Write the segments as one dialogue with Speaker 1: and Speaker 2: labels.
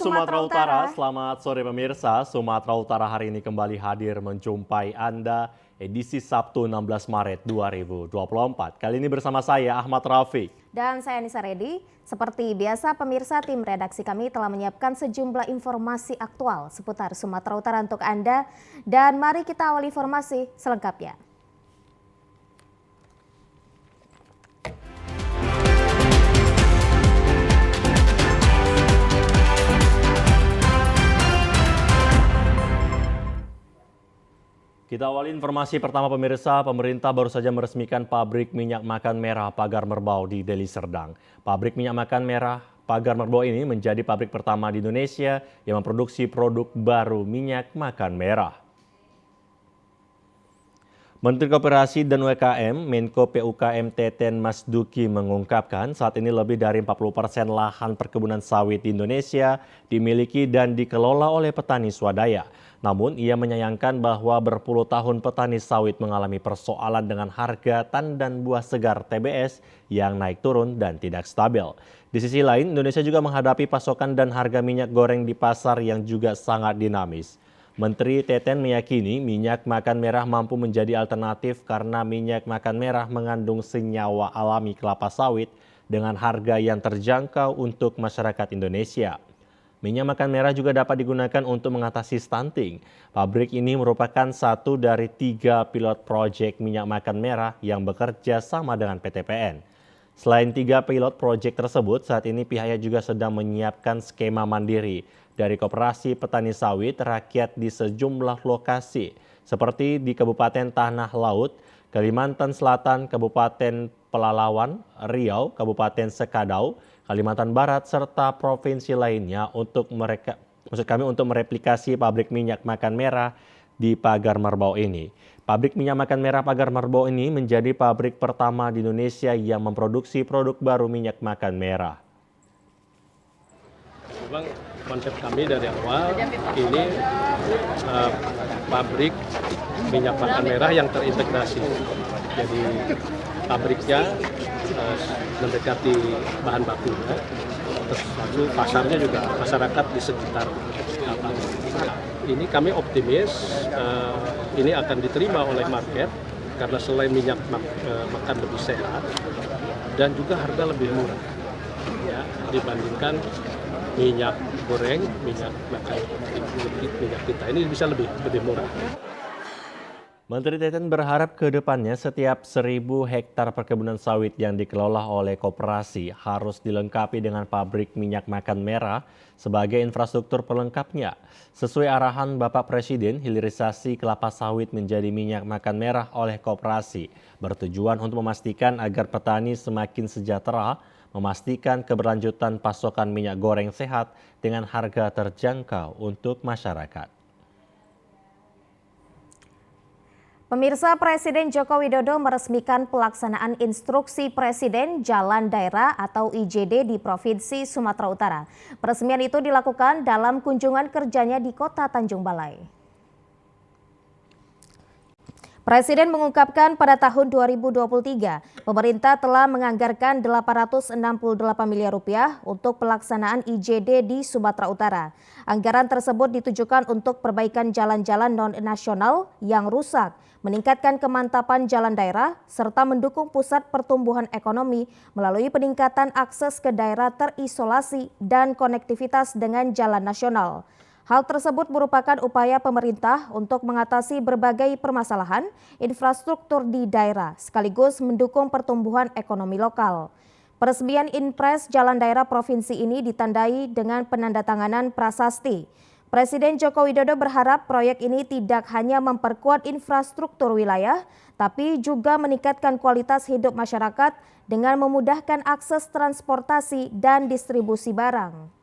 Speaker 1: Sumatera Utara. Selamat sore pemirsa. Sumatera Utara hari ini kembali hadir menjumpai Anda edisi Sabtu 16 Maret 2024. Kali ini bersama saya Ahmad Rafiq.
Speaker 2: Dan saya Nisa Redi. Seperti biasa pemirsa, tim redaksi kami telah menyiapkan sejumlah informasi aktual seputar Sumatera Utara untuk Anda. Dan mari kita awali informasi selengkapnya.
Speaker 1: Kita awali informasi pertama pemirsa, pemerintah baru saja meresmikan pabrik minyak makan merah Pagar Merbau di Deli Serdang. Pabrik minyak makan merah Pagar Merbau ini menjadi pabrik pertama di Indonesia yang memproduksi produk baru minyak makan merah. Menteri Koperasi dan UMKM, Menko PUKM Teten Mas Duki mengungkapkan saat ini lebih dari 40% lahan perkebunan sawit di Indonesia dimiliki dan dikelola oleh petani swadaya. Namun ia menyayangkan bahwa berpuluh tahun petani sawit mengalami persoalan dengan harga tandan buah segar TBS yang naik turun dan tidak stabil. Di sisi lain, Indonesia juga menghadapi pasokan dan harga minyak goreng di pasar yang juga sangat dinamis. Menteri Teten meyakini minyak makan merah mampu menjadi alternatif karena minyak makan merah mengandung senyawa alami kelapa sawit dengan harga yang terjangkau untuk masyarakat Indonesia. Minyak makan merah juga dapat digunakan untuk mengatasi stunting. Pabrik ini merupakan satu dari 3 pilot proyek minyak makan merah yang bekerja sama dengan PT PN. Selain 3 pilot proyek tersebut, saat ini pihaknya juga sedang menyiapkan skema mandiri dari Koperasi Petani Sawit Rakyat di sejumlah lokasi, seperti di Kabupaten Tanah Laut, Kalimantan Selatan, Kabupaten Pelalawan, Riau, Kabupaten Sekadau, Kalimantan Barat, serta provinsi lainnya untuk mereplikasi pabrik minyak makan merah di Pagar Merbau ini. Pabrik minyak makan merah Pagar Merbau ini menjadi pabrik pertama di Indonesia yang memproduksi produk baru minyak makan merah.
Speaker 3: Memang konsep kami dari awal ini pabrik minyak makan merah yang terintegrasi. Jadi pabriknya mendekati bahan bakunya, terus lalu pasarnya juga masyarakat di sekitar pabrik. Ini kami optimis ini akan diterima oleh market karena selain minyak makan lebih sehat dan juga harga lebih murah ya, dibandingkan minyak goreng, minyak kita ini bisa lebih murah.
Speaker 1: Menteri Teten berharap ke depannya setiap 1.000 hektar perkebunan sawit yang dikelola oleh koperasi harus dilengkapi dengan pabrik minyak makan merah sebagai infrastruktur pelengkapnya. Sesuai arahan Bapak Presiden, hilirisasi kelapa sawit menjadi minyak makan merah oleh koperasi bertujuan untuk memastikan agar petani semakin sejahtera, memastikan keberlanjutan pasokan minyak goreng sehat dengan harga terjangkau untuk masyarakat.
Speaker 2: Pemirsa, Presiden Joko Widodo meresmikan pelaksanaan instruksi Presiden Jalan Daerah atau IJD di Provinsi Sumatera Utara. Peresmian itu dilakukan dalam kunjungan kerjanya di Kota Tanjung Balai. Presiden mengungkapkan pada tahun 2023, pemerintah telah menganggarkan 868 miliar rupiah untuk pelaksanaan IJD di Sumatera Utara. Anggaran tersebut ditujukan untuk perbaikan jalan-jalan non-nasional yang rusak, meningkatkan kemantapan jalan daerah, serta mendukung pusat pertumbuhan ekonomi melalui peningkatan akses ke daerah terisolasi dan konektivitas dengan jalan nasional. Hal tersebut merupakan upaya pemerintah untuk mengatasi berbagai permasalahan infrastruktur di daerah, sekaligus mendukung pertumbuhan ekonomi lokal. Peresmian Inpres Jalan Daerah Provinsi ini ditandai dengan penandatanganan prasasti. Presiden Joko Widodo berharap proyek ini tidak hanya memperkuat infrastruktur wilayah, tapi juga meningkatkan kualitas hidup masyarakat dengan memudahkan akses transportasi dan distribusi barang.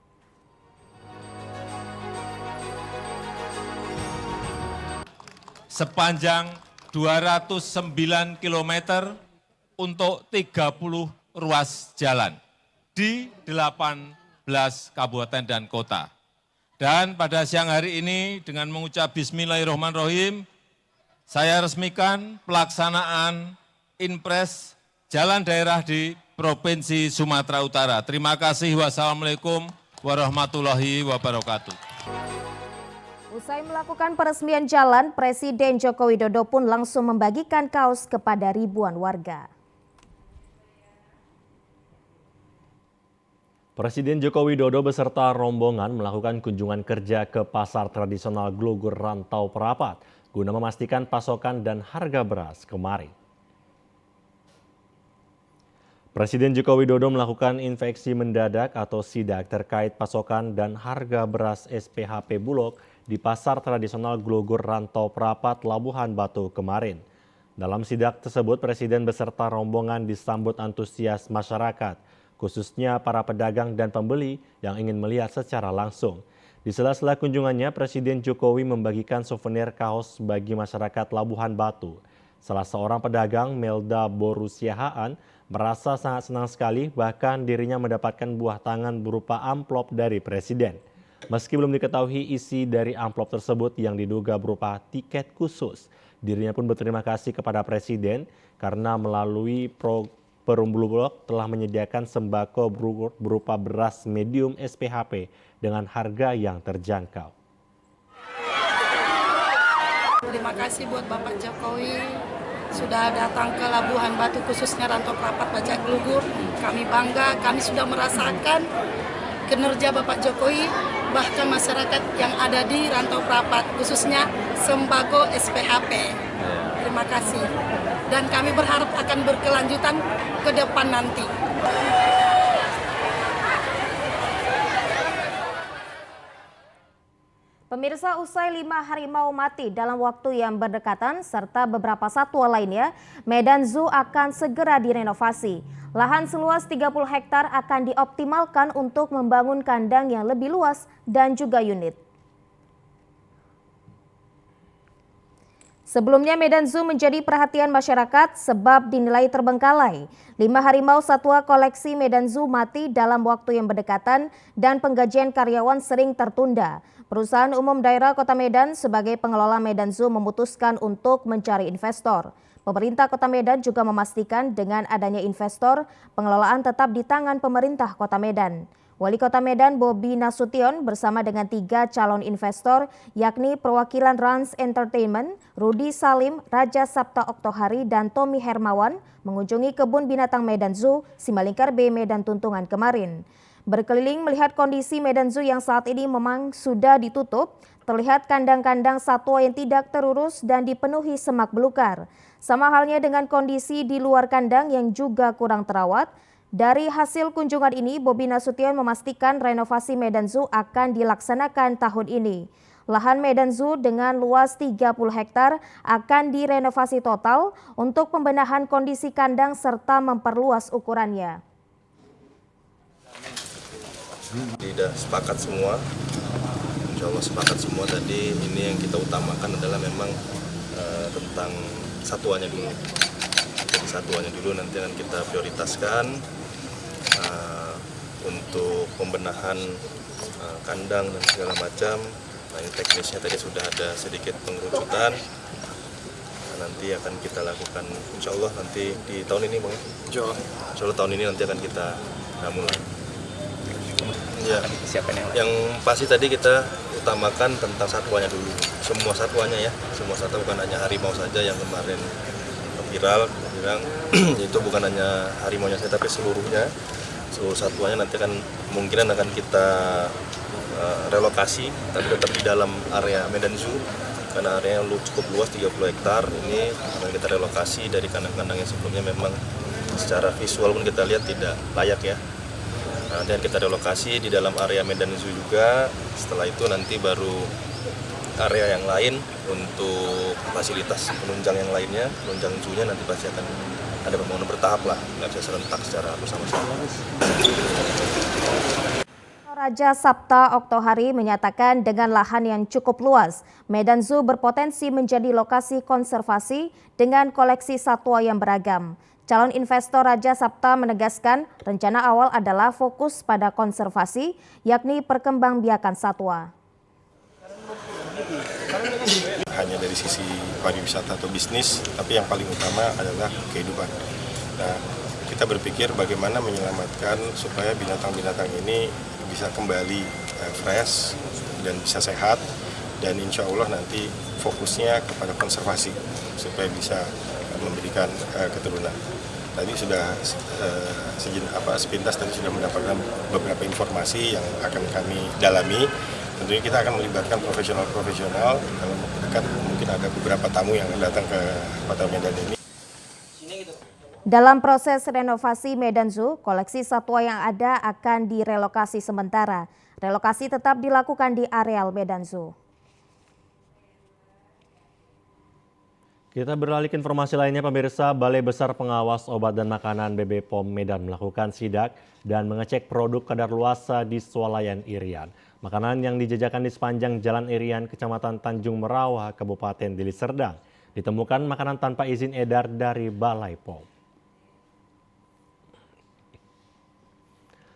Speaker 4: Sepanjang 209 km untuk 30 ruas jalan di 18 kabupaten dan kota. Dan pada siang hari ini dengan mengucap Bismillahirrahmanirrahim, saya resmikan pelaksanaan Inpres Jalan Daerah di Provinsi Sumatera Utara. Terima kasih. Wassalamualaikum warahmatullahi wabarakatuh.
Speaker 2: Usai melakukan peresmian jalan, Presiden Joko Widodo pun langsung membagikan kaos kepada ribuan warga.
Speaker 1: Presiden Joko Widodo beserta rombongan melakukan kunjungan kerja ke pasar tradisional Glogur Rantau Perapat guna memastikan pasokan dan harga beras kemarin. Presiden Joko Widodo melakukan inspeksi mendadak atau sidak terkait pasokan dan harga beras SPHP Bulog di pasar tradisional Glogur Rantau Perapat, Labuhan Batu kemarin. Dalam sidak tersebut, Presiden beserta rombongan disambut antusias masyarakat, khususnya para pedagang dan pembeli yang ingin melihat secara langsung. Di sela-sela kunjungannya, Presiden Jokowi membagikan souvenir kaos bagi masyarakat Labuhan Batu. Salah seorang pedagang, Melda Borusiahaan, merasa sangat senang sekali, bahkan dirinya mendapatkan buah tangan berupa amplop dari Presiden. Meski belum diketahui isi dari amplop tersebut yang diduga berupa tiket khusus, dirinya pun berterima kasih kepada Presiden karena melalui Perum Bulog telah menyediakan sembako berupa beras medium SPHP dengan harga yang terjangkau.
Speaker 5: Terima kasih buat Bapak Jokowi sudah datang ke Labuhan Batu, khususnya Rantau Perapat, Bajak Glogur. Kami bangga, kami sudah merasakan kinerja Bapak Jokowi, bahkan masyarakat yang ada di Rantau Perapat, khususnya sembako SPHP. Terima kasih. Dan kami berharap akan berkelanjutan ke depan nanti.
Speaker 2: Pemirsa, usai 5 harimau mati dalam waktu yang berdekatan serta beberapa satwa lainnya, Medan Zoo akan segera direnovasi. Lahan seluas 30 hektar akan dioptimalkan untuk membangun kandang yang lebih luas dan juga unit. Sebelumnya Medan Zoo menjadi perhatian masyarakat sebab dinilai terbengkalai. 5 harimau satwa koleksi Medan Zoo mati dalam waktu yang berdekatan dan penggajian karyawan sering tertunda. Perusahaan Umum Daerah Kota Medan sebagai pengelola Medan Zoo memutuskan untuk mencari investor. Pemerintah Kota Medan juga memastikan dengan adanya investor, pengelolaan tetap di tangan pemerintah Kota Medan. Wali Kota Medan Bobi Nasution bersama dengan 3 calon investor yakni perwakilan Rans Entertainment, Rudi Salim, Raja Sabta Oktohari, dan Tommy Hermawan mengunjungi kebun binatang Medan Zoo, Simalingkar B, Medan Tuntungan kemarin. Berkeliling melihat kondisi Medan Zoo yang saat ini memang sudah ditutup, terlihat kandang-kandang satwa yang tidak terurus dan dipenuhi semak belukar. Sama halnya dengan kondisi di luar kandang yang juga kurang terawat. Dari hasil kunjungan ini, Bobi Nasution memastikan renovasi Medan Zoo akan dilaksanakan tahun ini. Lahan Medan Zoo dengan luas 30 hektar akan direnovasi total untuk pembenahan kondisi kandang serta memperluas ukurannya.
Speaker 6: Tidak sepakat semua, insya Allah sepakat semua tadi. Ini yang kita utamakan adalah memang tentang satuannya dulu. Jadi satuannya dulu nanti akan kita prioritaskan untuk pembenahan kandang dan segala macam. Nah, ini teknisnya tadi sudah ada sedikit pengerucutan. Nanti akan kita lakukan insya Allah nanti di tahun ini, Bang. Insya Allah tahun ini nanti akan kita mulai. Ya, yang pasti tadi kita utamakan tentang satwanya dulu. Semua satwanya ya, semua satwa, bukan hanya harimau saja yang kemarin viral, bilang itu bukan hanya harimaunya saja tapi seluruhnya, seluruh satwanya nanti akan kemungkinan akan kita relokasi, tapi tetap di dalam area Medan Zoo karena area yang cukup luas 30 hektar. Ini akan kita relokasi dari kandang-kandang yang sebelumnya memang secara visual pun kita lihat tidak layak ya. Dan kita relokasi di dalam area Medan Zoo juga. Setelah itu nanti baru area yang lain untuk fasilitas penunjang yang lainnya, penunjang zoo-nya nanti pasti akan ada pembangunan bertahap lah, nggak bisa serentak secara bersama-sama.
Speaker 2: Raja Sabta Oktohari menyatakan dengan lahan yang cukup luas, Medan Zoo berpotensi menjadi lokasi konservasi dengan koleksi satwa yang beragam. Calon investor Raja Sabta menegaskan rencana awal adalah fokus pada konservasi, yakni perkembangbiakan satwa.
Speaker 6: Hanya dari sisi pariwisata atau bisnis, tapi yang paling utama adalah kehidupan. Nah, kita berpikir bagaimana menyelamatkan supaya binatang-binatang ini
Speaker 7: bisa kembali fresh dan bisa sehat, dan insya Allah nanti fokusnya kepada konservasi supaya bisa memberikan keturunan. Tadi sudah sepintas tadi sudah mendapatkan beberapa informasi yang akan kami dalami. Tentunya kita akan melibatkan profesional-profesional. Dalam waktu dekat mungkin ada beberapa tamu yang akan datang ke Kota Medan ini.
Speaker 2: Dalam proses renovasi Medan Zoo, koleksi satwa yang ada akan direlokasi sementara. Relokasi tetap dilakukan di areal Medan Zoo.
Speaker 1: Kita beralih ke informasi lainnya, pemirsa. Balai Besar Pengawas Obat dan Makanan BPOM Medan melakukan sidak dan mengecek produk kadaluarsa di swalayan Irian. Makanan yang dijajakan di sepanjang Jalan Irian, Kecamatan Tanjung Merawa, Kabupaten Deli Serdang. Ditemukan makanan tanpa izin edar dari Balai POM.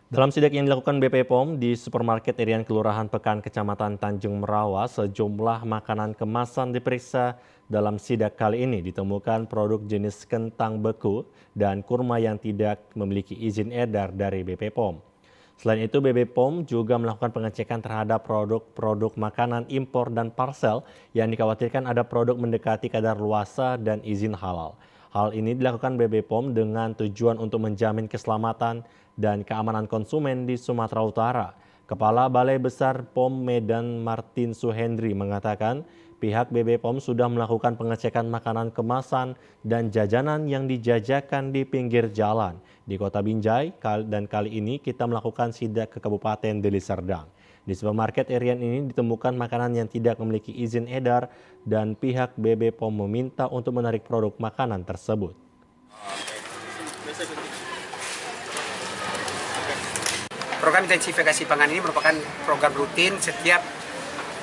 Speaker 1: Dalam sidak yang dilakukan BPOM di supermarket Irian Kelurahan Pekan, Kecamatan Tanjung Merawa, sejumlah makanan kemasan diperiksa. Dalam sidak kali ini ditemukan produk jenis kentang beku dan kurma yang tidak memiliki izin edar dari BPOM. Selain itu, BPOM juga melakukan pengecekan terhadap produk-produk makanan impor dan parsel yang dikhawatirkan ada produk mendekati kadaluarsa dan izin halal. Hal ini dilakukan BPOM dengan tujuan untuk menjamin keselamatan dan keamanan konsumen di Sumatera Utara. Kepala Balai Besar POM Medan Martin Suhendri mengatakan pihak BPOM sudah melakukan pengecekan makanan kemasan dan jajanan yang dijajakan di pinggir jalan di Kota Binjai, dan kali ini kita melakukan sidak ke Kabupaten Deli Serdang. Di supermarket Irian ini ditemukan makanan yang tidak memiliki izin edar dan pihak BPOM meminta untuk menarik produk makanan tersebut.
Speaker 8: Program intensifikasi pangan ini merupakan program rutin setiap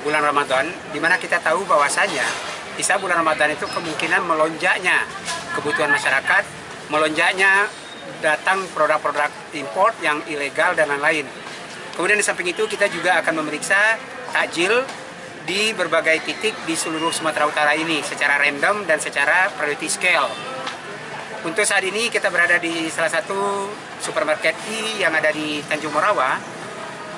Speaker 8: bulan Ramadan, di mana kita tahu bahwasanya di saat bulan Ramadan itu kemungkinan melonjaknya kebutuhan masyarakat, melonjaknya datang produk-produk impor yang ilegal dan lain-lain. Kemudian di samping itu kita juga akan memeriksa takjil di berbagai titik di seluruh Sumatera Utara ini secara random dan secara priority scale. Untuk saat ini kita berada di salah satu supermarket yang ada di Tanjung Merawa.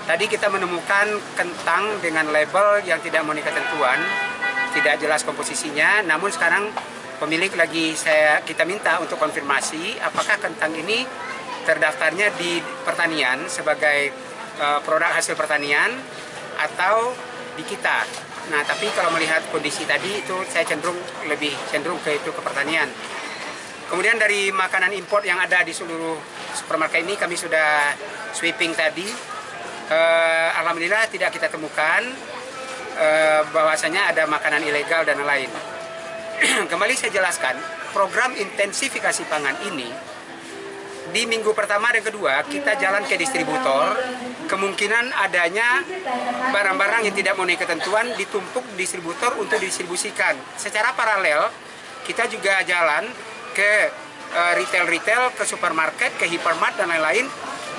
Speaker 8: Tadi kita menemukan kentang dengan label yang tidak memenuhi ketentuan, tidak jelas komposisinya. Namun sekarang pemilik kita minta untuk konfirmasi apakah kentang ini terdaftarnya di pertanian sebagai produk hasil pertanian atau di kita. Nah, tapi kalau melihat kondisi tadi itu saya lebih cenderung ke pertanian. Kemudian dari makanan impor yang ada di seluruh supermarket ini kami sudah sweeping tadi. Alhamdulillah tidak kita temukan bahwasanya ada makanan ilegal dan lain. Kembali saya jelaskan, program intensifikasi pangan ini di minggu pertama dan kedua kita jalan ke distributor. Kemungkinan adanya barang-barang yang tidak memenuhi ketentuan ditumpuk distributor untuk didistribusikan. Secara paralel kita juga jalan ke retail-retail, ke supermarket, ke hypermart dan lain-lain,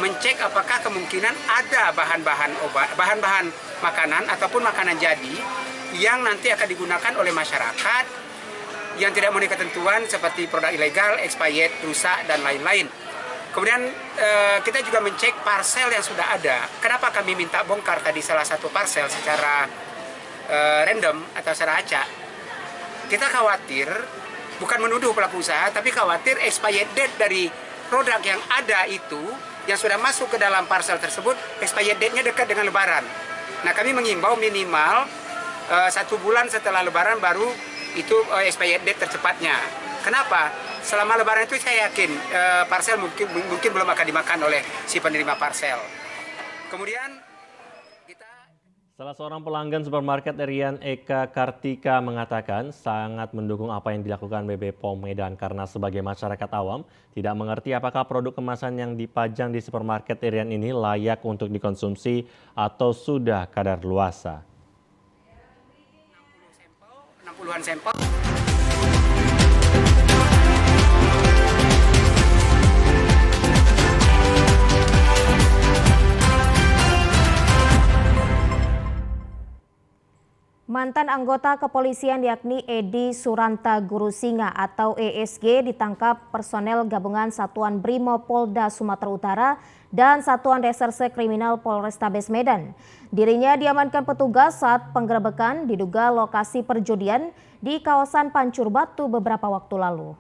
Speaker 8: mencek apakah kemungkinan ada bahan-bahan makanan ataupun makanan jadi yang nanti akan digunakan oleh masyarakat yang tidak memenuhi ketentuan seperti produk ilegal, expired, rusak dan lain-lain. Kemudian kita juga mencek parsel yang sudah ada. Kenapa kami minta bongkar tadi salah satu parsel secara random atau secara acak? Kita khawatir, bukan menuduh pelaku usaha, tapi khawatir expired date dari produk yang ada itu, yang sudah masuk ke dalam parsel tersebut, expired date-nya dekat dengan Lebaran. Nah, kami mengimbau minimal 1 bulan setelah Lebaran baru itu expired date tercepatnya. Kenapa? Selama Lebaran itu saya yakin parsel mungkin belum akan dimakan oleh si penerima parsel. Kemudian
Speaker 1: salah seorang pelanggan supermarket Irian, Eka Kartika, mengatakan sangat mendukung apa yang dilakukan BPOM Medan karena sebagai masyarakat awam tidak mengerti apakah produk kemasan yang dipajang di supermarket Irian ini layak untuk dikonsumsi atau sudah kadaluarsa.
Speaker 8: 60-an sampel.
Speaker 2: Mantan anggota kepolisian yakni Edi Suranta Gurusinga atau ESG ditangkap personel gabungan Satuan Brimo Polda Sumatera Utara dan Satuan Reserse Kriminal Polrestabes Medan. Dirinya diamankan petugas saat penggerebekan diduga lokasi perjudian di kawasan Pancur Batu beberapa waktu lalu.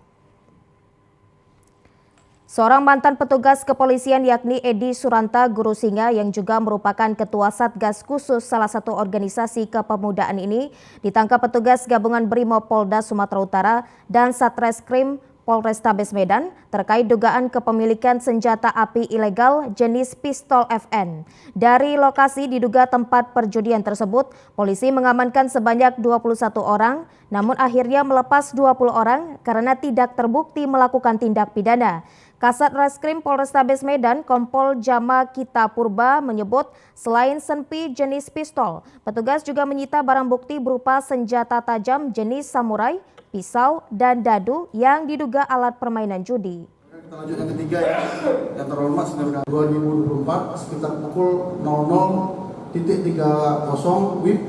Speaker 2: Seorang mantan petugas kepolisian yakni Edi Suranta Gurusinga yang juga merupakan ketua Satgas Khusus salah satu organisasi kepemudaan ini ditangkap petugas gabungan Brimo Polda Sumatera Utara dan Satreskrim Polrestabes Medan terkait dugaan kepemilikan senjata api ilegal jenis pistol FN. Dari lokasi diduga tempat perjudian tersebut, polisi mengamankan sebanyak 21 orang, namun akhirnya melepas 20 orang karena tidak terbukti melakukan tindak pidana. Kasat Reskrim Polrestabes Medan, Kompol Jama Kita Purba menyebut selain senpi jenis pistol, petugas juga menyita barang bukti berupa senjata tajam jenis samurai, pisau, dan dadu yang diduga alat permainan judi.
Speaker 9: Kita lanjut yang ketiga ya, yang terhormat Saudara 2024 sekitar pukul 00.30 WIB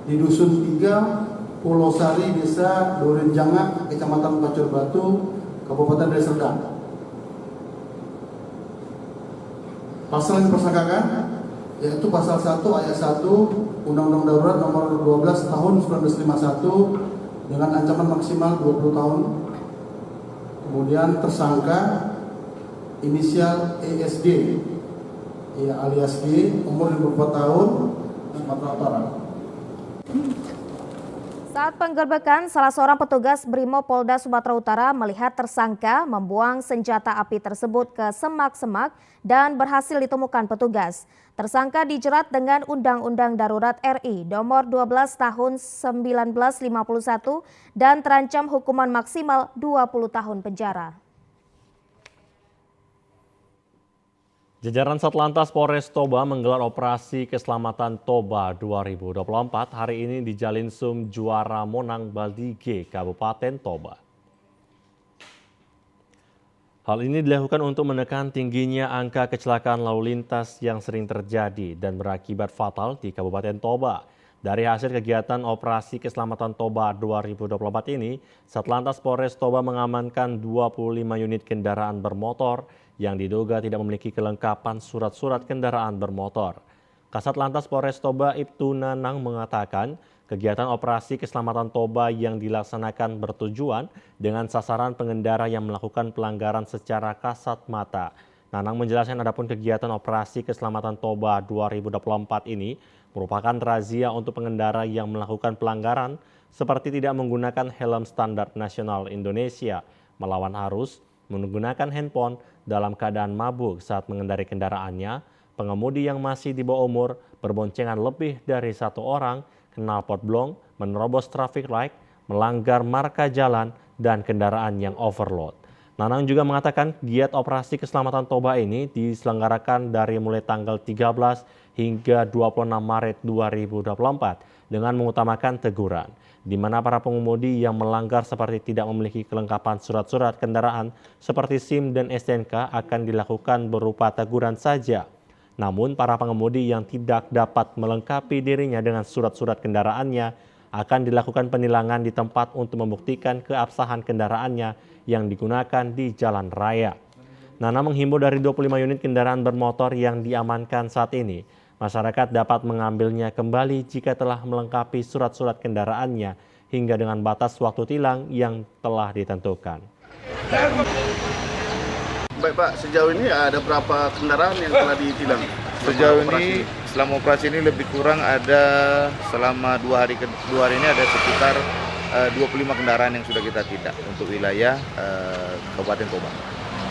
Speaker 9: di Dusun 3, Pulau Sari, Desa Durenjanga, Kecamatan Pancur Batu, Kabupaten Deli Serdang. Pasal yang dipersangkakan yaitu pasal 1 ayat 1 Undang-Undang Darurat nomor 12 tahun 1951 dengan ancaman maksimal 20 tahun. Kemudian tersangka inisial ESG alias G, umur 54 tahun, Sumatera Utara.
Speaker 2: Saat penggerbekan, salah seorang petugas Brimo Polda Sumatera Utara melihat tersangka membuang senjata api tersebut ke semak-semak dan berhasil ditemukan petugas. Tersangka dijerat dengan Undang-Undang Darurat RI nomor 12 tahun 1951 dan terancam hukuman maksimal 20 tahun penjara.
Speaker 1: Jajaran Satlantas Polres Toba menggelar operasi keselamatan Toba 2024 hari ini di Jalinsum Juara Monang Baldige, Kabupaten Toba. Hal ini dilakukan untuk menekan tingginya angka kecelakaan lalu lintas yang sering terjadi dan berakibat fatal di Kabupaten Toba. Dari hasil kegiatan operasi keselamatan Toba 2024 ini, Satlantas Polres Toba mengamankan 25 unit kendaraan bermotor yang diduga tidak memiliki kelengkapan surat-surat kendaraan bermotor. Kasat Lantas Polres Toba Ibtu Nanang mengatakan kegiatan operasi keselamatan Toba yang dilaksanakan bertujuan dengan sasaran pengendara yang melakukan pelanggaran secara kasat mata. Nanang menjelaskan adapun kegiatan operasi keselamatan Toba 2024 ini merupakan razia untuk pengendara yang melakukan pelanggaran seperti tidak menggunakan helm standar nasional Indonesia, melawan arus, menggunakan handphone dalam keadaan mabuk saat mengendarai kendaraannya, pengemudi yang masih di bawah umur, berboncengan lebih dari satu orang, knalpot blong, menerobos traffic light, melanggar marka jalan, dan kendaraan yang overload. Nanang juga mengatakan giat operasi keselamatan Toba ini diselenggarakan dari mulai tanggal 13 hingga 26 Maret 2024 dengan mengutamakan teguran, di mana para pengemudi yang melanggar seperti tidak memiliki kelengkapan surat-surat kendaraan seperti SIM dan STNK akan dilakukan berupa teguran saja. Namun para pengemudi yang tidak dapat melengkapi dirinya dengan surat-surat kendaraannya akan dilakukan penilangan di tempat untuk membuktikan keabsahan kendaraannya yang digunakan di jalan raya. Nana menghimbau dari 25 unit kendaraan bermotor yang diamankan saat ini, masyarakat dapat mengambilnya kembali jika telah melengkapi surat-surat kendaraannya hingga dengan batas waktu tilang yang telah ditentukan.
Speaker 10: Baik Pak, sejauh ini ada berapa kendaraan yang telah ditilang?
Speaker 11: Sejauh ini selama operasi ini lebih kurang ada selama dua hari ini ada sekitar 25 kendaraan yang sudah kita tindak untuk wilayah Kabupaten Toba.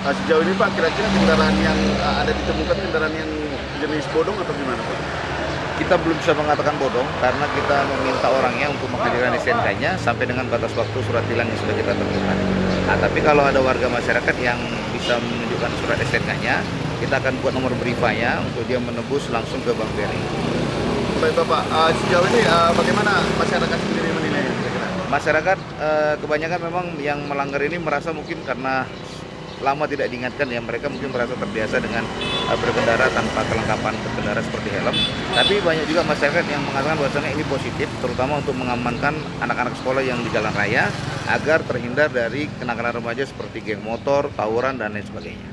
Speaker 10: Nah, sejauh ini Pak, kira-kira kendaraan yang ada ditemukan kendaraan yang jenis bodong atau gimana Pak?
Speaker 11: Kita belum bisa mengatakan bodong karena kita meminta orangnya untuk menghadirkan STNK-nya sampai dengan batas waktu surat tilang yang sudah kita tentukan. Nah, tapi kalau ada warga masyarakat yang bisa menunjukkan surat STNK-nya, kita akan buat nomor berifanya untuk dia menebus langsung ke Bank BRI.
Speaker 10: Baik Bapak, sejauh ini bagaimana masyarakat sendiri menilainya?
Speaker 11: Masyarakat kebanyakan memang yang melanggar ini merasa mungkin karena lama tidak diingatkan ya, mereka mungkin merasa terbiasa dengan berkendara tanpa kelengkapan berkendara seperti helm. Tapi banyak juga masyarakat yang mengatakan bahwasanya ini positif terutama untuk mengamankan anak-anak sekolah yang di jalan raya agar terhindar dari kenakalan remaja seperti geng motor, tawuran, dan lain sebagainya.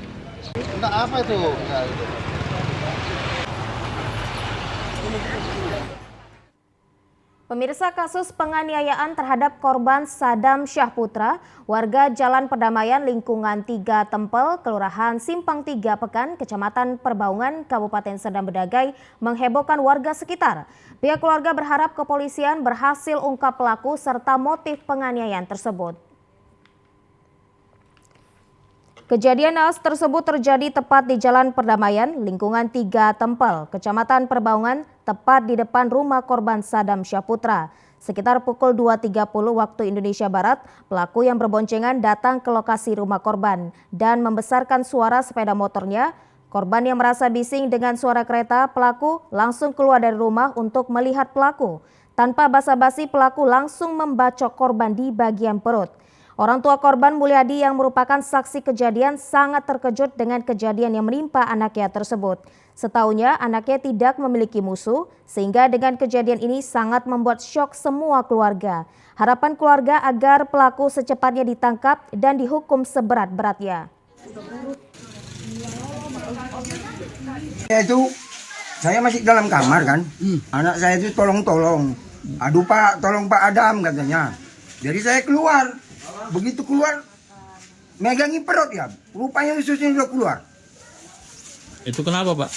Speaker 10: Enggak apa itu?
Speaker 2: Pemirsa, kasus penganiayaan terhadap korban Sadam Syahputra, warga Jalan Perdamaian lingkungan 3 Tempel, Kelurahan Simpang 3 Pekan, Kecamatan Perbaungan, Kabupaten Serdang Bedagai menghebohkan warga sekitar. Pihak keluarga berharap kepolisian berhasil ungkap pelaku serta motif penganiayaan tersebut. Kejadian naas tersebut terjadi tepat di Jalan Perdamaian, lingkungan 3 Tempel, Kecamatan Perbaungan, tepat di depan rumah korban Sadam Syahputra. Sekitar pukul 2.30 waktu Indonesia Barat, pelaku yang berboncengan datang ke lokasi rumah korban dan membesarkan suara sepeda motornya. Korban yang merasa bising dengan suara kereta pelaku langsung keluar dari rumah untuk melihat pelaku. Tanpa basa-basi, pelaku langsung membacok korban di bagian perut. Orang tua korban Mulyadi yang merupakan saksi kejadian sangat terkejut dengan kejadian yang menimpa anaknya tersebut. Setahunya anaknya tidak memiliki musuh, sehingga dengan kejadian ini sangat membuat syok semua keluarga. Harapan keluarga agar pelaku secepatnya ditangkap dan dihukum seberat-beratnya.
Speaker 12: Itu saya masih dalam kamar kan, anak saya itu tolong-tolong. Aduh Pak, tolong Pak Adam katanya. Jadi saya keluar. Begitu keluar, megangin perut ya, rupanya ususnya sudah keluar.
Speaker 4: Itu kenapa, Pak?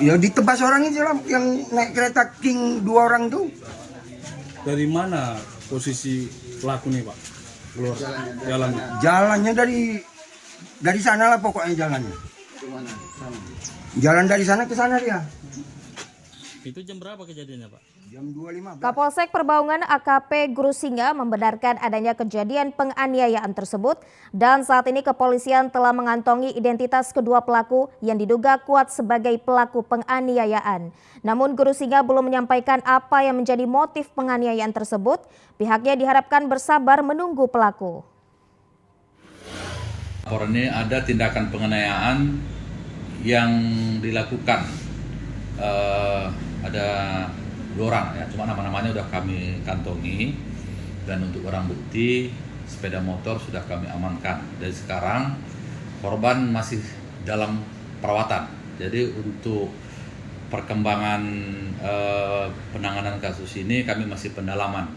Speaker 12: Ya ditebas orang itu lah, yang naik kereta King 2 orang tuh.
Speaker 13: Dari mana posisi pelaku nih, Pak? Keluar jalannya?
Speaker 12: Jalannya dari sana lah pokoknya jalannya. Jalan dari sana ke sana dia.
Speaker 4: Itu jam berapa kejadiannya, Pak?
Speaker 12: Jam 2.15.
Speaker 2: Kapolsek Perbaungan AKP Guru Singa membenarkan adanya kejadian penganiayaan tersebut dan saat ini kepolisian telah mengantongi identitas kedua pelaku yang diduga kuat sebagai pelaku penganiayaan. Namun Guru Singa belum menyampaikan apa yang menjadi motif penganiayaan tersebut. Pihaknya diharapkan bersabar menunggu pelaku.
Speaker 14: Laporan ini ada tindakan penganiayaan yang dilakukan. Ada 2 orang ya, cuma nama-namanya udah kami kantongi, dan untuk barang bukti sepeda motor sudah kami amankan. Dan sekarang korban masih dalam perawatan. Jadi untuk perkembangan penanganan kasus ini kami masih pendalaman.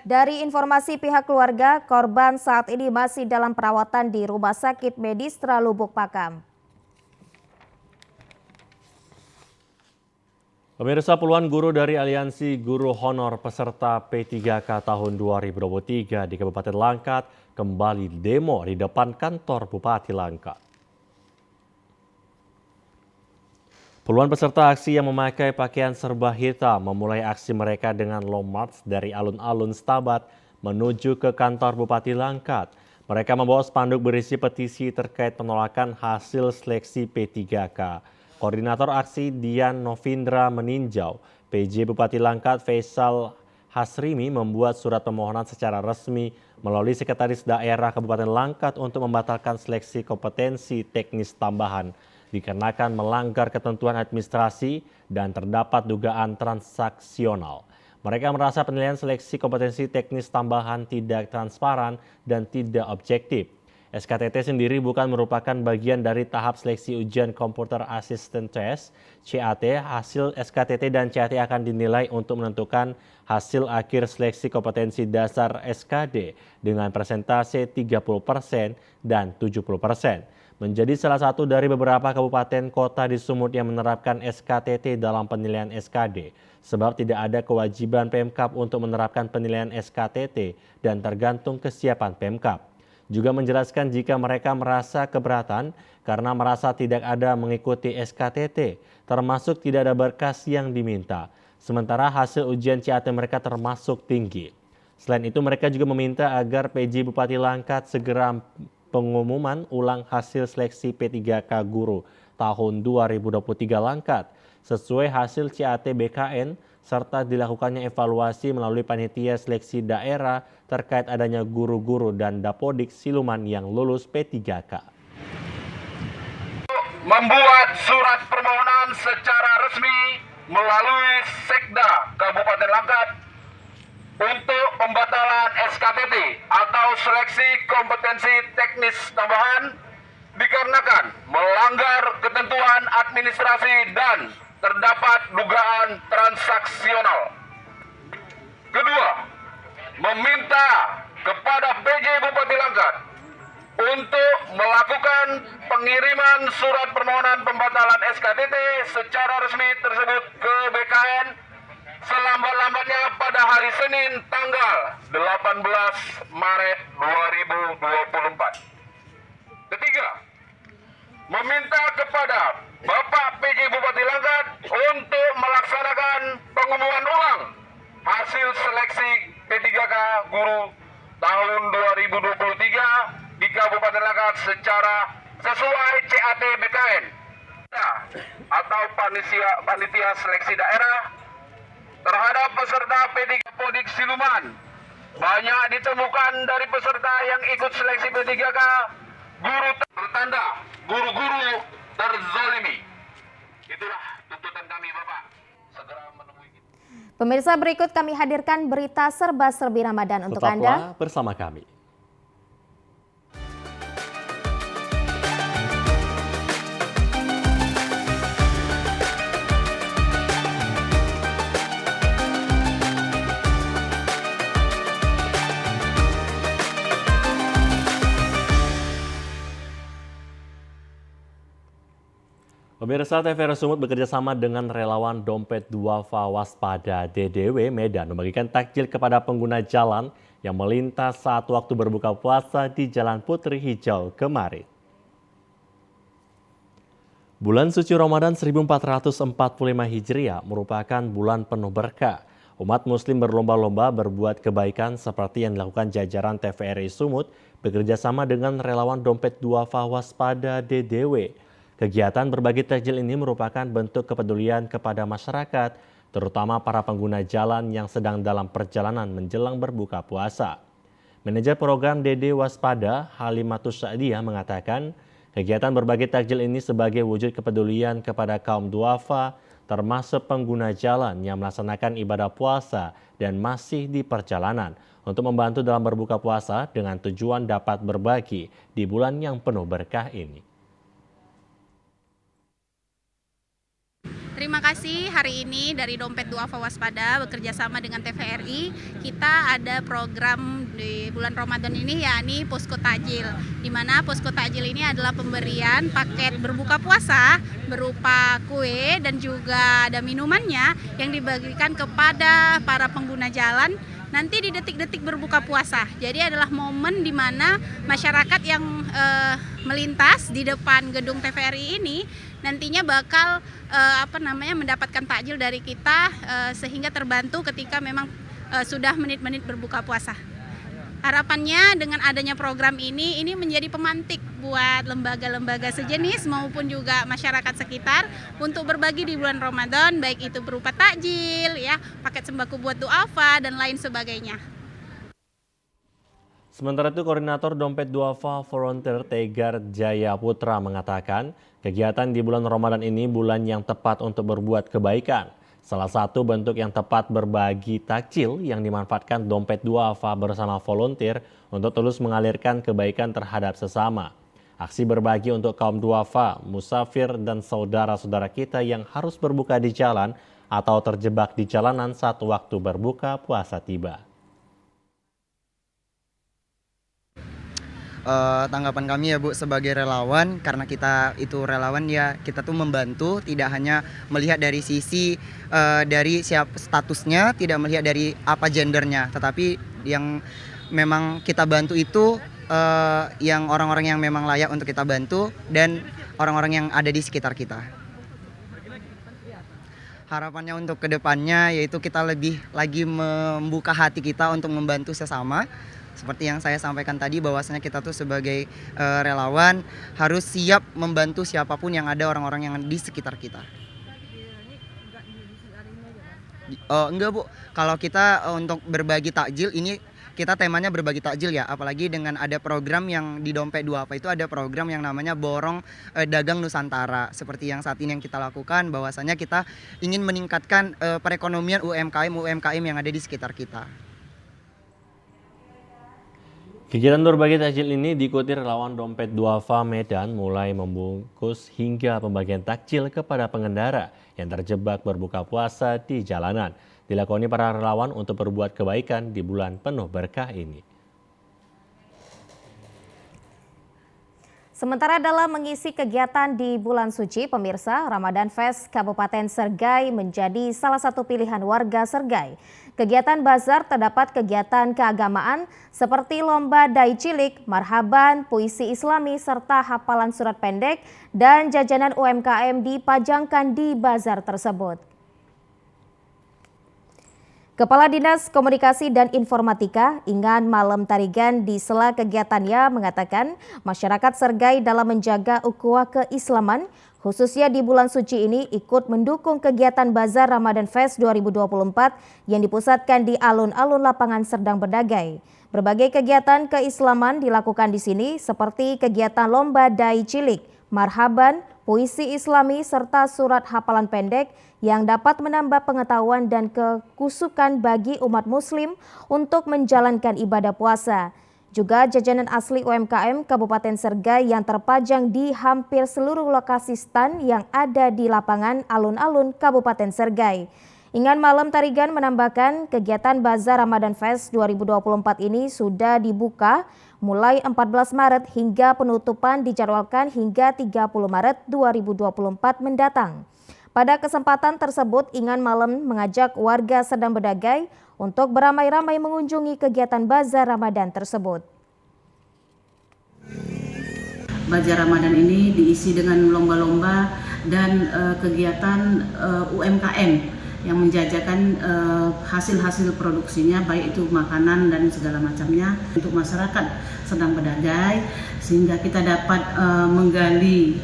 Speaker 2: Dari informasi pihak keluarga, korban saat ini masih dalam perawatan di Rumah Sakit Medistra Lubuk Pakam.
Speaker 1: Pemirsa, puluhan guru dari Aliansi Guru Honor peserta P3K tahun 2023 di Kabupaten Langkat kembali demo di depan kantor Bupati Langkat. Puluhan peserta aksi yang memakai pakaian serba hitam memulai aksi mereka dengan long march dari alun-alun Stabat menuju ke kantor Bupati Langkat. Mereka membawa spanduk berisi petisi terkait penolakan hasil seleksi P3K. Koordinator aksi Dian Novindra meninjau PJ Bupati Langkat Faisal Hasrimi membuat surat permohonan secara resmi melalui Sekretaris Daerah Kabupaten Langkat untuk membatalkan seleksi kompetensi teknis tambahan dikarenakan melanggar ketentuan administrasi dan terdapat dugaan transaksional. Mereka merasa penilaian seleksi kompetensi teknis tambahan tidak transparan dan tidak objektif. SKTT sendiri bukan merupakan bagian dari tahap seleksi ujian Computer Assistant Test (CAT). Hasil SKTT dan CAT akan dinilai untuk menentukan hasil akhir seleksi kompetensi dasar SKD dengan persentase 30% dan 70%. Menjadi salah satu dari beberapa kabupaten kota di Sumut yang menerapkan SKTT dalam penilaian SKD. Sebab tidak ada kewajiban Pemkab untuk menerapkan penilaian SKTT dan tergantung kesiapan Pemkab. Juga menjelaskan jika mereka merasa keberatan karena merasa tidak ada mengikuti SKTT, termasuk tidak ada berkas yang diminta. Sementara hasil ujian CAT mereka termasuk tinggi. Selain itu mereka juga meminta agar PJ Bupati Langkat segera pengumuman ulang hasil seleksi P3K Guru tahun 2023 Langkat sesuai hasil CAT BKN serta dilakukannya evaluasi melalui panitia seleksi daerah terkait adanya guru-guru dan dapodik siluman yang lulus P3K.
Speaker 15: Membuat surat permohonan secara resmi melalui Sekda Kabupaten Langkat untuk pembatalan SKTT atau seleksi kompetensi teknis tambahan dikarenakan melanggar ketentuan administrasi dan terdapat dugaan transaksional. Kedua, meminta kepada PJ Bupati Langkat untuk melakukan pengiriman surat permohonan pembatalan SKTT secara resmi tersebut ke BKN selambat-lambatnya pada hari Senin tanggal 18 Maret 2024. Ketiga, meminta kepada Bapak PJ Bupati Langkat untuk melaksanakan pengumuman ulang hasil seleksi P3K Guru tahun 2023 di Kabupaten Langkat secara sesuai CAT BKN atau panitia seleksi daerah terhadap peserta P3 Podik Siluman. Banyak ditemukan dari peserta yang ikut seleksi P3K guru bertanda guru-guru terzolimi. Itulah tuntutan kami, Bapak. Segera menemui kita.
Speaker 2: Pemirsa, berikut kami hadirkan berita serba-serbi Ramadan untuk Anda.
Speaker 1: Tetaplah bersama kami. Pemirsa, TVRI Sumut bekerjasama dengan relawan Dompet Duafa Waspada DDW Medan membagikan takjil kepada pengguna jalan yang melintas saat waktu berbuka puasa di Jalan Putri Hijau kemarin. Bulan suci Ramadan 1445 Hijriah merupakan bulan penuh berkah. Umat muslim berlomba-lomba berbuat kebaikan seperti yang dilakukan jajaran TVRI Sumut bekerjasama dengan relawan Dompet Duafa Waspada DDW. Kegiatan berbagi takjil ini merupakan bentuk kepedulian kepada masyarakat, terutama para pengguna jalan yang sedang dalam perjalanan menjelang berbuka puasa. Manajer program DD Waspada, Halimatus Sa'diyah mengatakan, kegiatan berbagi takjil ini sebagai wujud kepedulian kepada kaum duafa, termasuk pengguna jalan yang melaksanakan ibadah puasa dan masih di perjalanan, untuk membantu dalam berbuka puasa dengan tujuan dapat berbagi di bulan yang penuh berkah ini.
Speaker 16: Terima kasih, hari ini dari Dompet Duafa Waspada bekerjasama dengan TVRI, kita ada program di bulan Ramadan ini yakni Posko Takjil, di mana Posko Takjil ini adalah pemberian paket berbuka puasa berupa kue dan juga ada minumannya yang dibagikan kepada para pengguna jalan nanti di detik-detik berbuka puasa. Jadi adalah momen di mana masyarakat yang melintas di depan gedung TVRI ini nantinya bakal mendapatkan takjil dari kita sehingga terbantu ketika memang sudah menit-menit berbuka puasa. Harapannya dengan adanya program ini menjadi pemantik buat lembaga-lembaga sejenis maupun juga masyarakat sekitar untuk berbagi di bulan Ramadan, baik itu berupa takjil, ya, paket sembako buat duafa dan lain sebagainya.
Speaker 1: Sementara itu, Koordinator Dompet Duafa Volunteer Tegar Jaya Putra mengatakan, kegiatan di bulan Ramadan ini bulan yang tepat untuk berbuat kebaikan. Salah satu bentuk yang tepat berbagi takjil yang dimanfaatkan Dompet Duafa bersama volunteer untuk terus mengalirkan kebaikan terhadap sesama. Aksi berbagi untuk kaum duafa, musafir, dan saudara-saudara kita yang harus berbuka di jalan atau terjebak di jalanan saat waktu berbuka puasa tiba.
Speaker 17: Tanggapan kami ya Bu, sebagai relawan, karena kita itu relawan ya, kita tuh membantu, tidak hanya melihat dari sisi dari siapa statusnya, tidak melihat dari apa gendernya, tetapi yang memang kita bantu itu yang orang-orang yang memang layak untuk kita bantu dan orang-orang yang ada di sekitar kita. Harapannya untuk kedepannya yaitu kita lebih lagi membuka hati kita untuk membantu sesama. Seperti yang saya sampaikan tadi, bahwasanya kita tuh sebagai relawan harus siap membantu siapapun yang ada, orang-orang yang di sekitar kita. Enggak Bu, kalau kita untuk berbagi takjil ini kita temanya berbagi takjil ya, apalagi dengan ada program yang di Dompet Duafa itu ada program yang namanya Borong Dagang Nusantara. Seperti yang saat ini yang kita lakukan, bahwasanya kita ingin meningkatkan perekonomian UMKM yang ada di sekitar kita.
Speaker 1: Kegiatan berbagi takjil ini diikuti relawan Dompet Duafa Medan mulai membungkus hingga pembagian takjil kepada pengendara yang terjebak berbuka puasa di jalanan. Dilakoni para relawan untuk berbuat kebaikan di bulan penuh berkah ini.
Speaker 2: Sementara dalam mengisi kegiatan di bulan suci, pemirsa, Ramadan Fest Kabupaten Sergai menjadi salah satu pilihan warga Sergai. Kegiatan bazar terdapat kegiatan keagamaan seperti lomba dai cilik, marhaban, puisi islami, serta hafalan surat pendek dan jajanan UMKM dipajangkan di bazar tersebut. Kepala Dinas Komunikasi dan Informatika, Ingan Malam Tarigan, di sela kegiatannya mengatakan masyarakat Sergai dalam menjaga ukhuwah keislaman, khususnya di bulan suci ini ikut mendukung kegiatan Bazar Ramadan Fest 2024 yang dipusatkan di alun-alun lapangan Serdang Bedagai. Berbagai kegiatan keislaman dilakukan di sini seperti kegiatan lomba dai cilik, marhaban, puisi islami, serta surat hafalan pendek yang dapat menambah pengetahuan dan kekusukan bagi umat muslim untuk menjalankan ibadah puasa. Juga jajanan asli UMKM Kabupaten Sergai yang terpajang di hampir seluruh lokasi stand yang ada di lapangan alun-alun Kabupaten Sergai. Ingan Malam Tarigan menambahkan kegiatan Bazar Ramadan Fest 2024 ini sudah dibuka mulai 14 Maret hingga penutupan dijadwalkan hingga 30 Maret 2024 mendatang. Pada kesempatan tersebut, Ingan Malam mengajak warga Serdang Bedagai untuk beramai-ramai mengunjungi kegiatan Bazar Ramadan tersebut.
Speaker 18: Bazar Ramadan ini diisi dengan lomba-lomba dan kegiatan UMKM yang menjajakan hasil-hasil produksinya, baik itu makanan dan segala macamnya untuk masyarakat Serdang Bedagai, sehingga kita dapat menggali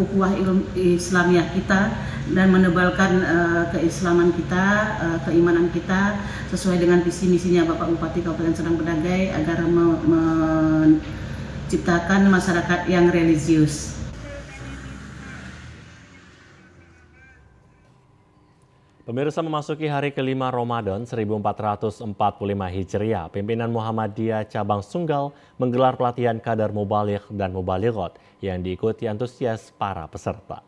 Speaker 18: ukhuwah Islamiyah kita dan menebalkan keislaman kita, keimanan kita sesuai dengan visi misinya Bapak Bupati Kabupaten Serdang Bedagai agar menciptakan masyarakat yang religius.
Speaker 1: Pemirsa, memasuki hari kelima Ramadan 1445 Hijriah, pimpinan Muhammadiyah Cabang Sunggal menggelar pelatihan kadar mubaligh dan mubalighot yang diikuti antusias para peserta.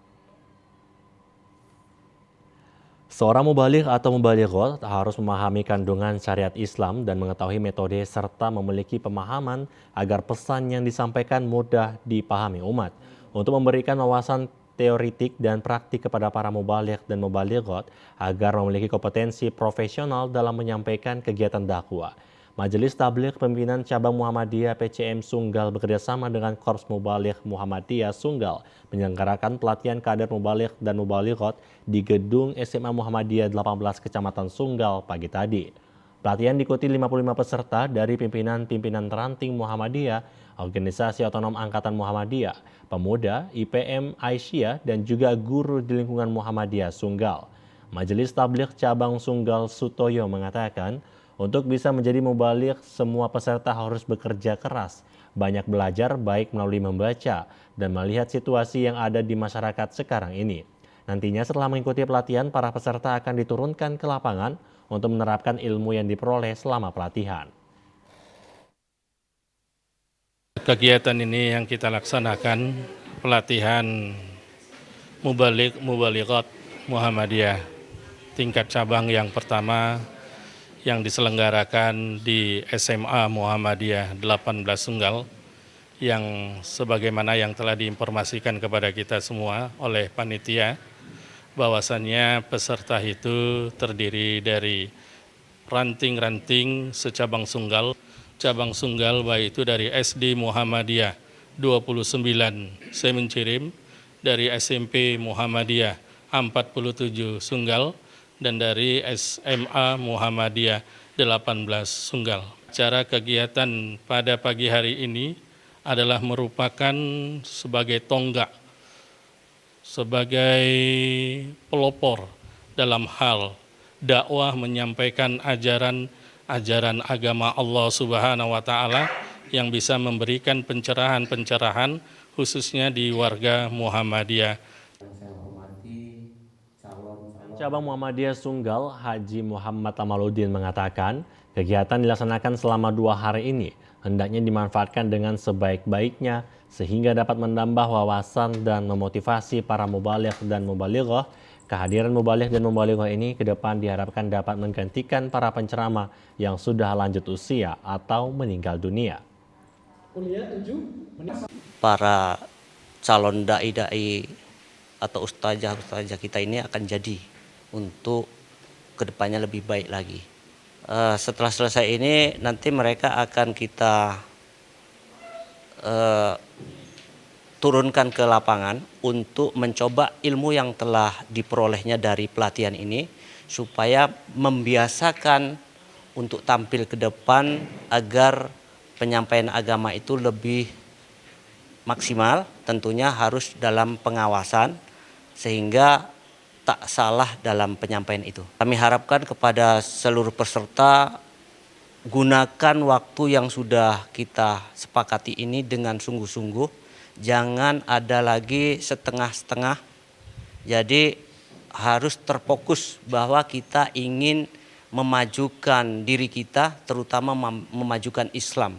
Speaker 1: Seorang mubaligh atau mubalighot harus memahami kandungan syariat Islam dan mengetahui metode serta memiliki pemahaman agar pesan yang disampaikan mudah dipahami umat. Untuk memberikan wawasan teoritik dan praktik kepada para mubaligh dan mubalighot agar memiliki kompetensi profesional dalam menyampaikan kegiatan dakwah. Majelis Tabligh Pimpinan Cabang Muhammadiyah PCM Sunggal bekerjasama dengan Korps Mubaligh Muhammadiyah Sunggal menyelenggarakan pelatihan kader mubaligh dan mubalighot di gedung SMA Muhammadiyah 18 Kecamatan Sunggal pagi tadi. Pelatihan diikuti 55 peserta dari pimpinan-pimpinan ranting Muhammadiyah, Organisasi Otonom Angkatan Muhammadiyah, Pemuda, IPM Aisyah, dan juga guru di lingkungan Muhammadiyah Sunggal. Majelis Tabligh Cabang Sunggal Sutoyo mengatakan, untuk bisa menjadi mubaligh, semua peserta harus bekerja keras, banyak belajar baik melalui membaca dan melihat situasi yang ada di masyarakat sekarang ini. Nantinya setelah mengikuti pelatihan, para peserta akan diturunkan ke lapangan untuk menerapkan ilmu yang diperoleh selama pelatihan.
Speaker 3: Kegiatan ini yang kita laksanakan pelatihan mubalighot Muhammadiyah tingkat cabang yang pertama yang diselenggarakan di SMA Muhammadiyah 18 Sunggal, yang sebagaimana yang telah diinformasikan kepada kita semua oleh panitia, bahwasannya peserta itu terdiri dari ranting-ranting secabang Sunggal, cabang Sunggal baik itu dari SD Muhammadiyah 29 Semencirim, dari SMP Muhammadiyah 47 Sunggal, dan dari SMA Muhammadiyah 18 Sunggal. Cara kegiatan pada pagi hari ini adalah merupakan sebagai tonggak, sebagai pelopor dalam hal dakwah menyampaikan ajaran ajaran agama Allah Subhanahu wa taala yang bisa memberikan pencerahan-pencerahan khususnya di warga Muhammadiyah.
Speaker 1: Cabang Muhammadiyah Sunggal Haji Muhammad Amaluddin mengatakan kegiatan dilaksanakan selama 2 hari ini hendaknya dimanfaatkan dengan sebaik-baiknya sehingga dapat menambah wawasan dan memotivasi para mubaligh dan mubalighah. Kehadiran mubaligh dan mubalighah ini ke depan diharapkan dapat menggantikan para penceramah yang sudah lanjut usia atau meninggal dunia.
Speaker 19: Para calon dai-dai atau ustazah kita ini akan jadi untuk kedepannya lebih baik lagi. Setelah selesai ini nanti mereka akan kita turunkan ke lapangan untuk mencoba ilmu yang telah diperolehnya dari pelatihan ini supaya membiasakan untuk tampil ke depan agar penyampaian agama itu lebih maksimal, tentunya harus dalam pengawasan sehingga tak salah dalam penyampaian itu. Kami harapkan kepada seluruh peserta gunakan waktu yang sudah kita sepakati ini dengan sungguh-sungguh, jangan ada lagi setengah-setengah. Jadi harus terfokus bahwa kita ingin memajukan diri kita, terutama memajukan Islam.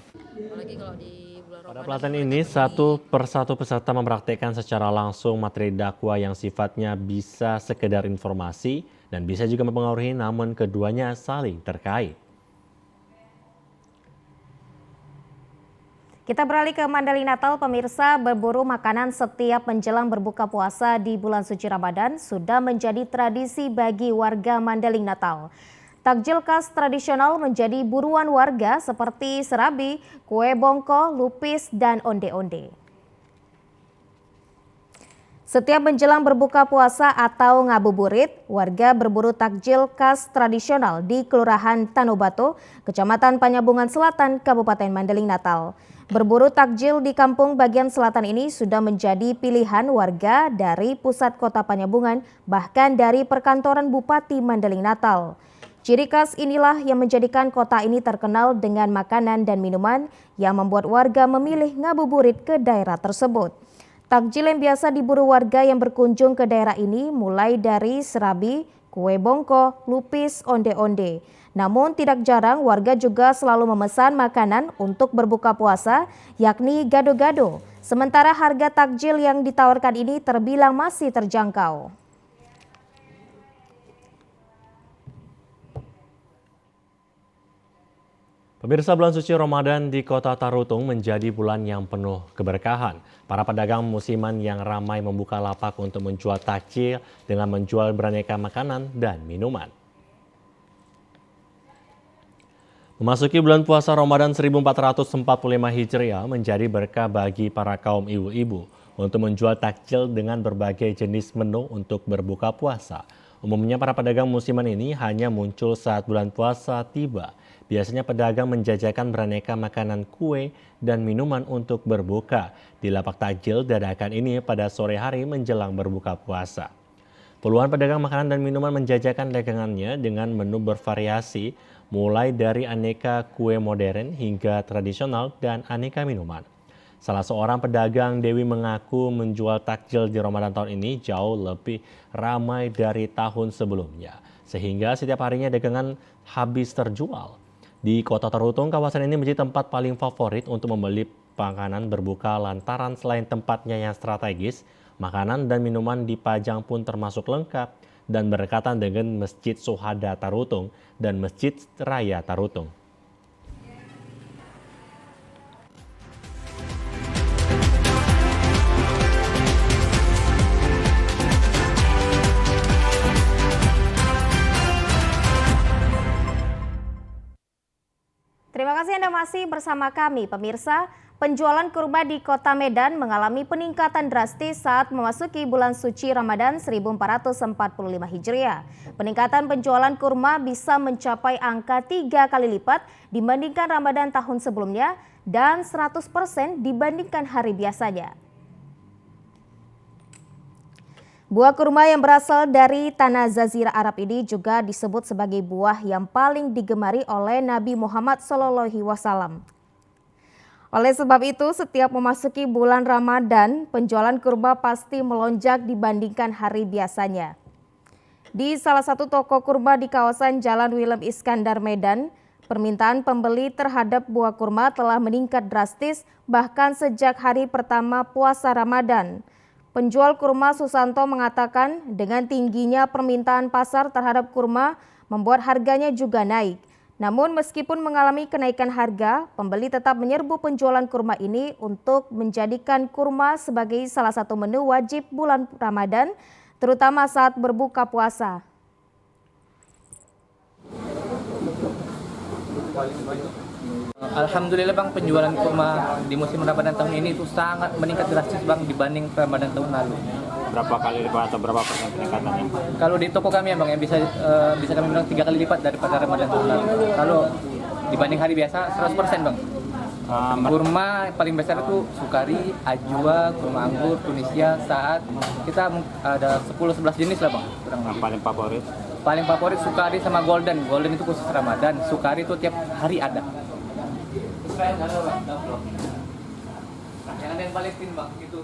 Speaker 1: Pada pelatihan ini, satu persatu peserta mempraktikkan secara langsung materi dakwah yang sifatnya bisa sekedar informasi dan bisa juga mempengaruhi, namun keduanya saling terkait.
Speaker 2: Kita beralih ke Mandailing Natal, pemirsa. Berburu makanan setiap menjelang berbuka puasa di bulan suci Ramadan sudah menjadi tradisi bagi warga Mandailing Natal. Takjil khas tradisional menjadi buruan warga seperti serabi, kue bongko, lupis, dan onde-onde. Setiap menjelang berbuka puasa atau ngabuburit, warga berburu takjil khas tradisional di Kelurahan Tanobato, Kecamatan Panyabungan Selatan, Kabupaten Mandailing Natal. Berburu takjil di kampung bagian selatan ini sudah menjadi pilihan warga dari pusat kota Panyabungan, bahkan dari perkantoran Bupati Mandailing Natal. Ciri khas inilah yang menjadikan kota ini terkenal dengan makanan dan minuman yang membuat warga memilih ngabuburit ke daerah tersebut. Takjil yang biasa diburu warga yang berkunjung ke daerah ini mulai dari serabi, kue bongko, lupis, onde-onde. Namun tidak jarang warga juga selalu memesan makanan untuk berbuka puasa, yakni gado-gado. Sementara harga takjil yang ditawarkan ini terbilang masih terjangkau.
Speaker 1: Pemirsa, bulan suci Ramadan di Kota Tarutung menjadi bulan yang penuh keberkahan. Para pedagang musiman yang ramai membuka lapak untuk menjual takjil dengan menjual beraneka makanan dan minuman. Memasuki bulan puasa Ramadan 1445 Hijriah menjadi berkah bagi para kaum ibu-ibu untuk menjual takjil dengan berbagai jenis menu untuk berbuka puasa. Umumnya para pedagang musiman ini hanya muncul saat bulan puasa tiba. Biasanya pedagang menjajakan beraneka makanan, kue, dan minuman untuk berbuka di lapak takjil dadakan ini pada sore hari menjelang berbuka puasa. Puluhan pedagang makanan dan minuman menjajakan dagangannya dengan menu bervariasi, mulai dari aneka kue modern hingga tradisional dan aneka minuman. Salah seorang pedagang, Dewi, mengaku menjual takjil di Ramadan tahun ini jauh lebih ramai dari tahun sebelumnya, sehingga setiap harinya dagangan habis terjual. Di Kota Tarutung, kawasan ini menjadi tempat paling favorit untuk membeli makanan berbuka lantaran selain tempatnya yang strategis, makanan dan minuman dipajang pun termasuk lengkap dan berdekatan dengan Masjid Syuhada Tarutung dan Masjid Raya Tarutung.
Speaker 2: Terima kasih Anda masih bersama kami, pemirsa. Penjualan kurma di Kota Medan mengalami peningkatan drastis saat memasuki bulan suci Ramadan 1445 Hijriah. Peningkatan penjualan kurma bisa mencapai angka 3 kali lipat dibandingkan Ramadan tahun sebelumnya dan 100% dibandingkan hari biasanya. Buah kurma yang berasal dari tanah Jazirah Arab ini juga disebut sebagai buah yang paling digemari oleh Nabi Muhammad SAW. Oleh sebab itu, setiap memasuki bulan Ramadan, penjualan kurma pasti melonjak dibandingkan hari biasanya. Di salah satu toko kurma di kawasan Jalan Willem Iskandar, Medan, permintaan pembeli terhadap buah kurma telah meningkat drastis bahkan sejak hari pertama puasa Ramadan. Penjual kurma Susanto mengatakan dengan tingginya permintaan pasar terhadap kurma membuat harganya juga naik. Namun meskipun mengalami kenaikan harga, pembeli tetap menyerbu penjualan kurma ini untuk menjadikan kurma sebagai salah satu menu wajib bulan Ramadan, terutama saat berbuka puasa.
Speaker 20: Alhamdulillah Bang, penjualan kurma di musim Ramadan tahun ini itu sangat meningkat drastis Bang dibanding Ramadan tahun lalu.
Speaker 4: Berapa kali lipat atau berapa persen peningkatannya?
Speaker 20: Kalau di toko kami ya Bang, yang bisa kami bilang 3 kali lipat daripada Ramadan tahun lalu. Kalau dibanding hari biasa 100% Bang. Kurma paling besar itu Sukari, Ajwa, kurma anggur, Tunisia, Saat. Kita ada 10-11 jenis lah Bang.
Speaker 4: Paling favorit?
Speaker 20: Paling favorit Sukari sama Golden. Golden itu khusus Ramadan, Sukari itu tiap hari ada. Yang ada yang Palestina Bang, itu.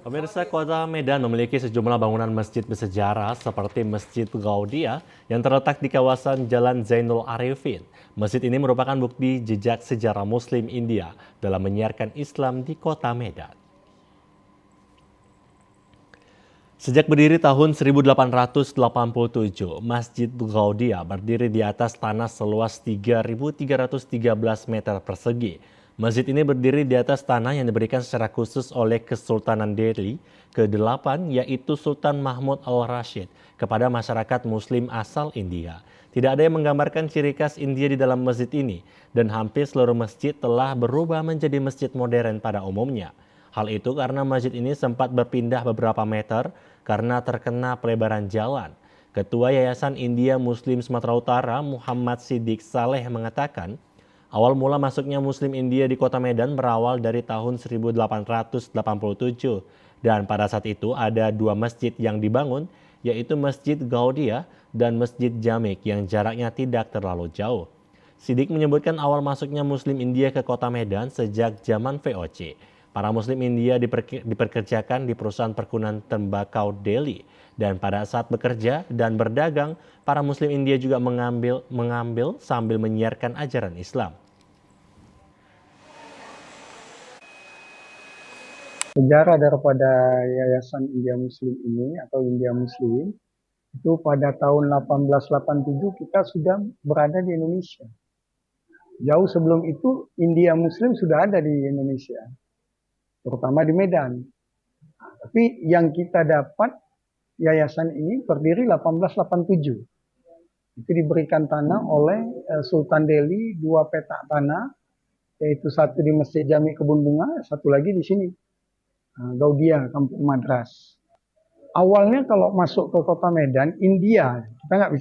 Speaker 1: Pemirsa, Kota Medan memiliki sejumlah bangunan masjid bersejarah seperti Masjid Gaudia yang terletak di kawasan Jalan Zainul Arifin. Masjid ini merupakan bukti jejak sejarah Muslim India dalam menyiarkan Islam di Kota Medan. Sejak berdiri tahun 1887, Masjid Gaudia berdiri di atas tanah seluas 3.313 meter persegi. Masjid ini berdiri di atas tanah yang diberikan secara khusus oleh Kesultanan Delhi ke-8, yaitu Sultan Mahmud Al-Rashid, kepada masyarakat Muslim asal India. Tidak ada yang menggambarkan ciri khas India di dalam masjid ini, dan hampir seluruh masjid telah berubah menjadi masjid modern pada umumnya. Hal itu karena masjid ini sempat berpindah beberapa meter karena terkena pelebaran jalan. Ketua Yayasan India Muslim Sumatera Utara Muhammad Siddiq Saleh mengatakan, awal mula masuknya Muslim India di Kota Medan berawal dari tahun 1887 dan pada saat itu ada 2 masjid yang dibangun, yaitu Masjid Gaudia dan Masjid Jamik yang jaraknya tidak terlalu jauh. Siddiq menyebutkan awal masuknya Muslim India ke Kota Medan sejak zaman VOC. Para Muslim India diperkerjakan di perusahaan perkebunan tembakau Delhi, dan pada saat bekerja dan berdagang, para Muslim India juga mengambil sambil menyiarkan ajaran Islam.
Speaker 21: Sejarah daripada Yayasan India Muslim ini atau India Muslim itu pada tahun 1887 kita sudah berada di Indonesia. Jauh sebelum itu India Muslim sudah ada di Indonesia, terutama di Medan. Tapi yang kita dapat, yayasan ini berdiri 1887. Itu diberikan tanah oleh Sultan Delhi, 2 petak tanah, yaitu satu di Masjid Jami Kebun Bunga, satu lagi di sini, Gaudia, Kampung Madras. Awalnya kalau masuk ke Kota Medan, India, kita nggak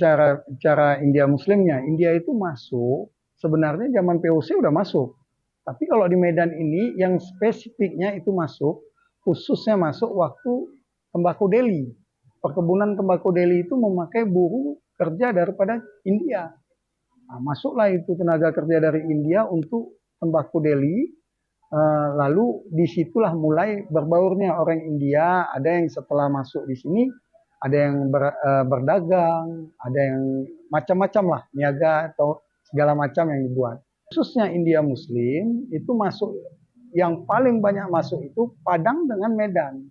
Speaker 21: bicara India Muslimnya, India itu masuk, sebenarnya zaman POC udah masuk. Tapi kalau di Medan ini yang spesifiknya itu masuk, khususnya masuk waktu tembakau Delhi. Perkebunan tembakau Delhi itu memakai buruh kerja daripada India. Nah, masuklah itu tenaga kerja dari India untuk tembakau Delhi. Lalu disitulah mulai berbaurnya orang India. Ada yang setelah masuk di sini, ada yang berdagang, ada yang macam-macam lah, niaga atau segala macam yang dibuat. Khususnya India Muslim itu masuk, yang paling banyak masuk itu Padang dengan Medan.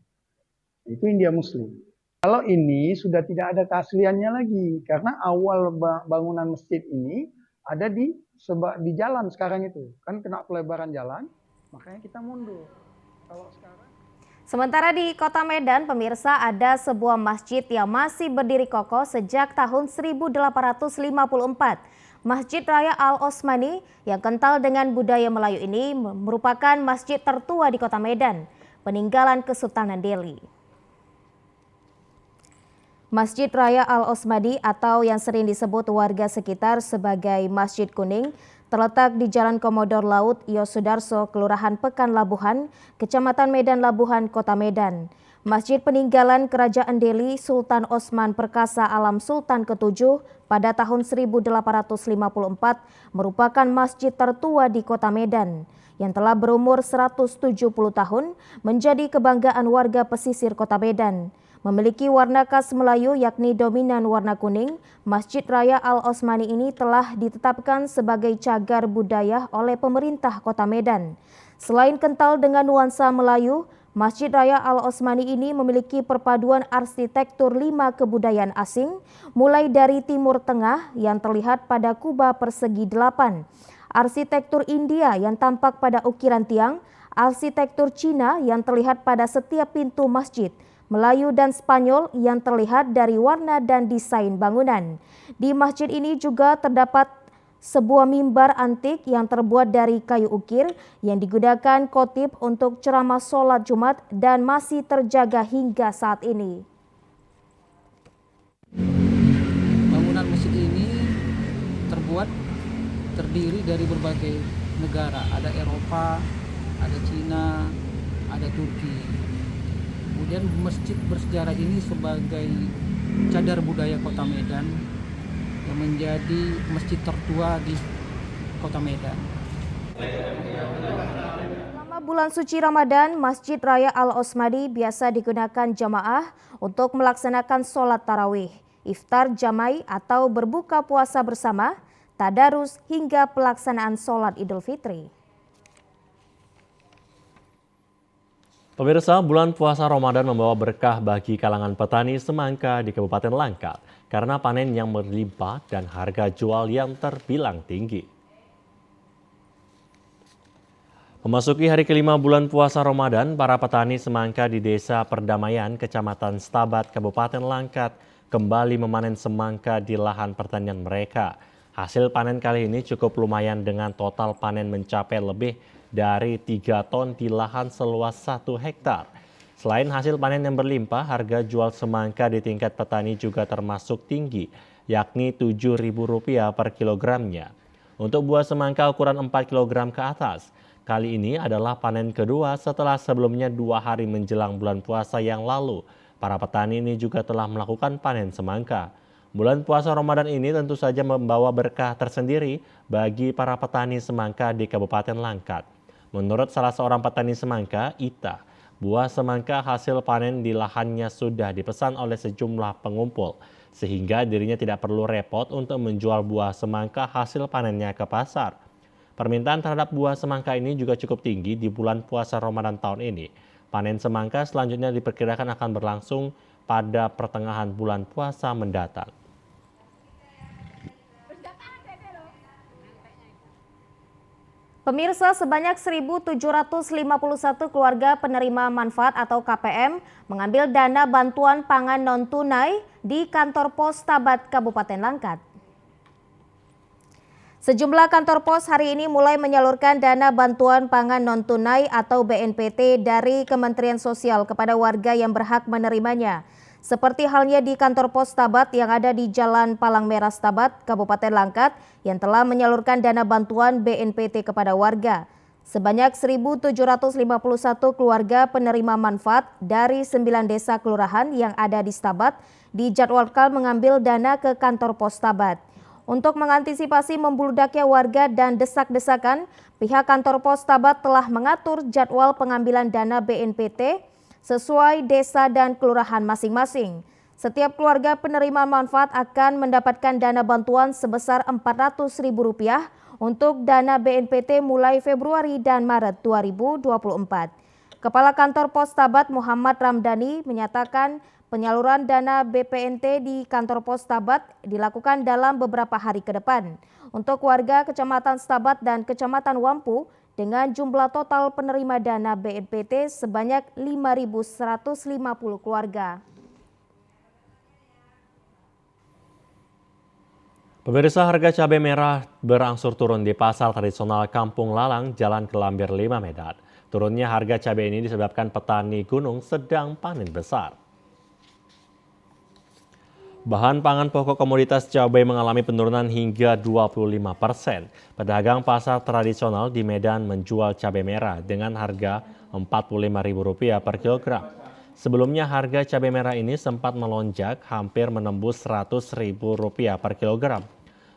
Speaker 21: Itu India Muslim. Kalau ini sudah tidak ada keasliannya lagi karena awal bangunan masjid ini ada di jalan sekarang itu. Kan kena pelebaran jalan, makanya kita mundur. Kalau sekarang
Speaker 2: Sementara di Kota Medan, pemirsa, ada sebuah masjid yang masih berdiri kokoh sejak tahun 1854. Masjid Raya Al-Osmani yang kental dengan budaya Melayu ini merupakan masjid tertua di Kota Medan, peninggalan Kesultanan Delhi. Masjid Raya Al-Osmani atau yang sering disebut warga sekitar sebagai Masjid Kuning terletak di Jalan Komodor Laut Yosudarso, Kelurahan Pekan Labuhan, Kecamatan Medan Labuhan, Kota Medan. Masjid peninggalan Kerajaan Delhi Sultan Osman Perkasa Alam Sultan ke-7 pada tahun 1854 merupakan masjid tertua di kota Medan yang telah berumur 170 tahun, menjadi kebanggaan warga pesisir kota Medan. Memiliki warna khas Melayu yakni dominan warna kuning, Masjid Raya Al-Osmani ini telah ditetapkan sebagai cagar budaya oleh pemerintah kota Medan. Selain kental dengan nuansa Melayu, Masjid Raya Al-Osmani ini memiliki perpaduan arsitektur 5 kebudayaan asing, mulai dari Timur Tengah yang terlihat pada kubah persegi 8, arsitektur India yang tampak pada ukiran tiang, arsitektur Cina yang terlihat pada setiap pintu masjid, Melayu dan Spanyol yang terlihat dari warna dan desain bangunan. Di masjid ini juga terdapat sebuah mimbar antik yang terbuat dari kayu ukir yang digunakan khotib untuk ceramah sholat Jumat dan masih terjaga hingga saat ini.
Speaker 5: Bangunan masjid ini terdiri dari berbagai negara, ada Eropa, ada Cina, ada Turki. Kemudian masjid bersejarah ini sebagai cagar budaya kota Medan yang menjadi masjid tertua di kota Medan.
Speaker 2: Selama bulan suci Ramadan, Masjid Raya Al-Osmani biasa digunakan jamaah untuk melaksanakan sholat tarawih, iftar jamai atau berbuka puasa bersama, tadarus hingga pelaksanaan sholat Idul Fitri.
Speaker 1: Pemirsa, bulan puasa Ramadan membawa berkah bagi kalangan petani semangka di Kabupaten Langkat karena panen yang berlimpah dan harga jual yang terbilang tinggi. Memasuki hari kelima bulan puasa Ramadan, para petani semangka di Desa Perdamaian, Kecamatan Stabat, Kabupaten Langkat kembali memanen semangka di lahan pertanian mereka. Hasil panen kali ini cukup lumayan dengan total panen mencapai lebih dari 3 ton di lahan seluas 1 hektar. Selain hasil panen yang berlimpah, harga jual semangka di tingkat petani juga termasuk tinggi, yakni Rp7.000 per kilogramnya. Untuk buah semangka ukuran 4 kg ke atas, kali ini adalah panen kedua setelah sebelumnya 2 hari menjelang bulan puasa yang lalu. Para petani ini juga telah melakukan panen semangka. Bulan puasa Ramadan ini tentu saja membawa berkah tersendiri bagi para petani semangka di Kabupaten Langkat. Menurut salah seorang petani semangka, Ita, buah semangka hasil panen di lahannya sudah dipesan oleh sejumlah pengumpul, sehingga dirinya tidak perlu repot untuk menjual buah semangka hasil panennya ke pasar. Permintaan terhadap buah semangka ini juga cukup tinggi di bulan puasa Ramadan tahun ini. Panen semangka selanjutnya diperkirakan akan berlangsung pada pertengahan bulan puasa mendatang.
Speaker 2: Pemirsa, sebanyak 1.751 keluarga penerima manfaat atau KPM mengambil dana bantuan pangan non-tunai di kantor pos Stabat, Kabupaten Langkat. Sejumlah kantor pos hari ini mulai menyalurkan dana bantuan pangan non-tunai atau BNPT dari Kementerian Sosial kepada warga yang berhak menerimanya. Seperti halnya di kantor pos Stabat yang ada di Jalan Palang Merah Stabat, Kabupaten Langkat, yang telah menyalurkan dana bantuan BNPT kepada warga. Sebanyak 1.751 keluarga penerima manfaat dari 9 desa kelurahan yang ada di Stabat dijadwalkan mengambil dana ke kantor pos Stabat. Untuk mengantisipasi membludaknya warga dan desak-desakan, pihak kantor pos Stabat telah mengatur jadwal pengambilan dana BNPT sesuai desa dan kelurahan masing-masing. Setiap keluarga penerima manfaat akan mendapatkan dana bantuan sebesar Rp400.000 untuk dana BNPT mulai Februari dan Maret 2024. Kepala Kantor Pos Stabat Muhammad Ramdhani menyatakan penyaluran dana BPNT di Kantor Pos Stabat dilakukan dalam beberapa hari ke depan. Untuk warga Kecamatan Stabat dan Kecamatan Wampu, dengan jumlah total penerima dana BNPT sebanyak 5.150 keluarga.
Speaker 1: Pemirsa, harga cabai merah berangsur turun di pasar tradisional Kampung Lalang, Jalan Kelambir 5 Medan. Turunnya harga cabai ini disebabkan petani gunung sedang panen besar. Bahan pangan pokok komoditas cabai mengalami penurunan hingga 25%. Pedagang pasar tradisional di Medan menjual cabai merah dengan harga Rp45.000 per kilogram. Sebelumnya harga cabai merah ini sempat melonjak hampir menembus Rp100.000 per kilogram.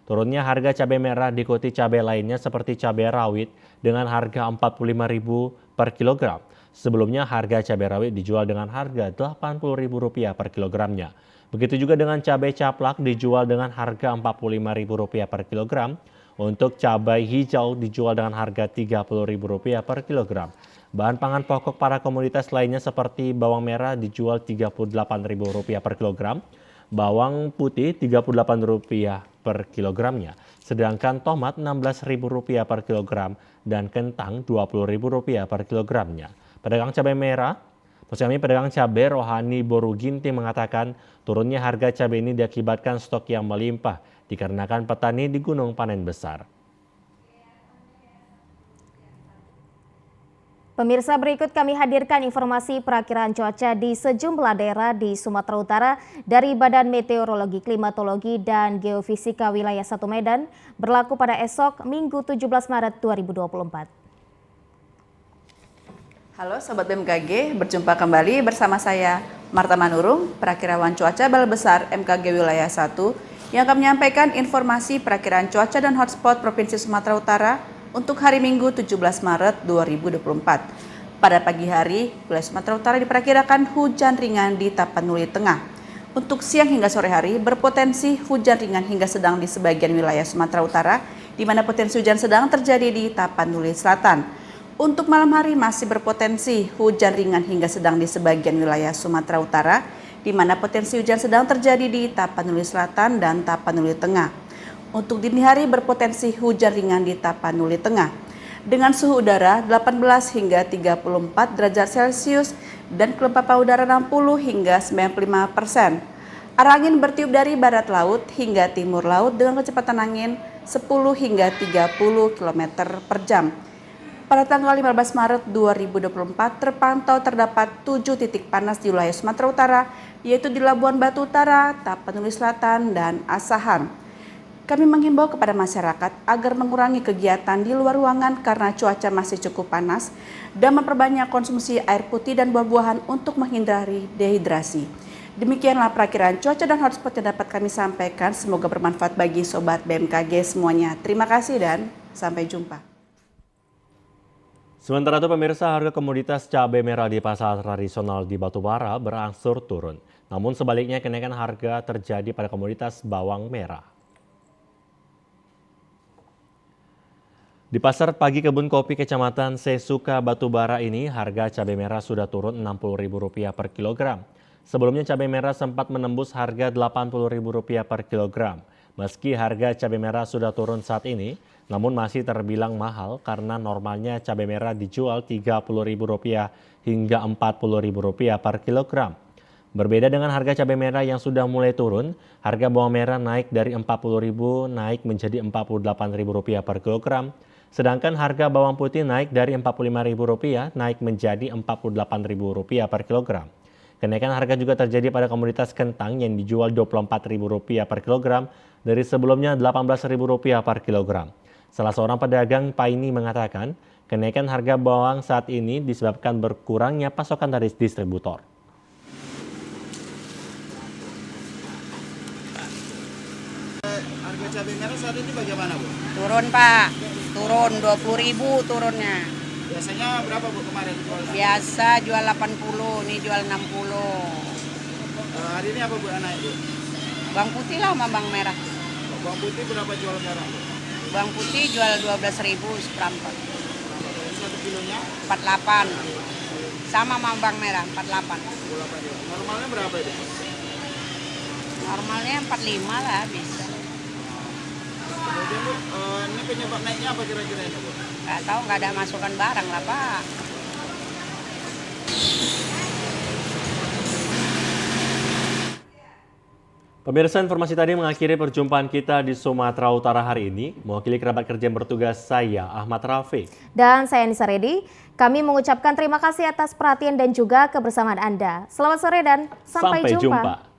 Speaker 1: Turunnya harga cabai merah diikuti cabai lainnya seperti cabai rawit dengan harga Rp45.000 per kilogram. Sebelumnya harga cabai rawit dijual dengan harga Rp80.000 per kilogramnya. Begitu juga dengan cabai caplak dijual dengan harga Rp45.000 per kilogram. Untuk cabai hijau dijual dengan harga Rp30.000 per kilogram. Bahan pangan pokok para komoditas lainnya seperti bawang merah dijual Rp38.000 per kilogram, bawang putih Rp38 per kilogramnya, sedangkan tomat Rp16.000 per kilogram dan kentang Rp20.000 per kilogramnya. Pedagang cabai Rohani Boru Ginting mengatakan turunnya harga cabai ini diakibatkan stok yang melimpah dikarenakan petani di Gunung Panen Besar.
Speaker 2: Pemirsa, berikut kami hadirkan informasi perakiraan cuaca di sejumlah daerah di Sumatera Utara dari Badan Meteorologi, Klimatologi, dan Geofisika Wilayah 1 Medan berlaku pada esok Minggu 17 Maret 2024.
Speaker 6: Halo Sobat BMKG, berjumpa kembali bersama saya Marta Manurung, perakirawan cuaca Balai Besar MKG Wilayah 1 yang akan menyampaikan informasi perakiraan cuaca dan hotspot Provinsi Sumatera Utara untuk hari Minggu 17 Maret 2024. Pada pagi hari, wilayah Sumatera Utara diperkirakan hujan ringan di Tapanuli Tengah. Untuk siang hingga sore hari, berpotensi hujan ringan hingga sedang di sebagian wilayah Sumatera Utara, di mana potensi hujan sedang terjadi di Tapanuli Selatan. Untuk malam hari masih berpotensi hujan ringan hingga sedang di sebagian wilayah Sumatera Utara, di mana potensi hujan sedang terjadi di Tapanuli Selatan dan Tapanuli Tengah. Untuk dini hari berpotensi hujan ringan di Tapanuli Tengah dengan suhu udara 18 hingga 34 derajat Celcius dan kelembapan udara 60 hingga 95%. Arah angin bertiup dari barat laut hingga timur laut dengan kecepatan angin 10 hingga 30 km per jam. Pada tanggal 15 Maret 2024 terpantau terdapat 7 titik panas di wilayah Sumatera Utara, yaitu di Labuan Batu Utara, Tapanuli Selatan, dan Asahan. Kami menghimbau kepada masyarakat agar mengurangi kegiatan di luar ruangan karena cuaca masih cukup panas dan memperbanyak konsumsi air putih dan buah-buahan untuk menghindari dehidrasi. Demikianlah perakiraan cuaca dan hotspot yang dapat kami sampaikan. Semoga bermanfaat bagi Sobat BMKG semuanya. Terima kasih dan sampai jumpa.
Speaker 1: Sementara itu pemirsa, harga komoditas cabai merah di pasar tradisional di Batubara berangsur turun. Namun sebaliknya kenaikan harga terjadi pada komoditas bawang merah. Di pasar pagi Kebun Kopi Kecamatan Sesuka Batubara ini, harga cabai merah sudah turun Rp60.000 per kilogram. Sebelumnya cabai merah sempat menembus harga Rp80.000 per kilogram. Meski harga cabai merah sudah turun saat ini, namun masih terbilang mahal karena normalnya cabai merah dijual Rp30.000 hingga Rp40.000 per kilogram. Berbeda dengan harga cabai merah yang sudah mulai turun, harga bawang merah naik dari Rp40.000 naik menjadi Rp48.000 per kilogram. Sedangkan harga bawang putih naik dari Rp45.000 naik menjadi Rp48.000 per kilogram. Kenaikan harga juga terjadi pada komoditas kentang yang dijual Rp24.000 per kilogram dari sebelumnya Rp18.000 per kilogram. Salah seorang pedagang Paini mengatakan, kenaikan harga bawang saat ini disebabkan berkurangnya pasokan dari distributor.
Speaker 10: Harga cabai merah saat ini bagaimana, Bu?
Speaker 22: Turun, Pak. Turun 20.000 turunnya.
Speaker 10: Biasanya berapa, Bu, kemarin?
Speaker 22: Biasa jual 80, ini jual 60.
Speaker 10: Hari ini apa, Bu, naik, Bu?
Speaker 22: Bawang putih lah sama bawang merah.
Speaker 10: Bawang putih berapa jual sekarang, Bu?
Speaker 22: Bawang putih jual 12.000 seperempat.
Speaker 10: 1 kilonya?
Speaker 22: 48. Sama sama bawang merah 48.
Speaker 10: Normalnya berapa itu?
Speaker 22: Normalnya 45 lah bisa.
Speaker 10: Kemudian, Bu, ini penyebab naiknya apa kira-kira ini, Bu?
Speaker 22: Nggak tahu, nggak ada masukan barang lah, Pak.
Speaker 1: Pemirsa, informasi tadi mengakhiri perjumpaan kita di Sumatera Utara hari ini. Mewakili kerabat kerja yang bertugas, saya Ahmad Rafiq.
Speaker 2: Dan saya Nisa Redi. Kami mengucapkan terima kasih atas perhatian dan juga kebersamaan Anda. Selamat sore dan sampai jumpa.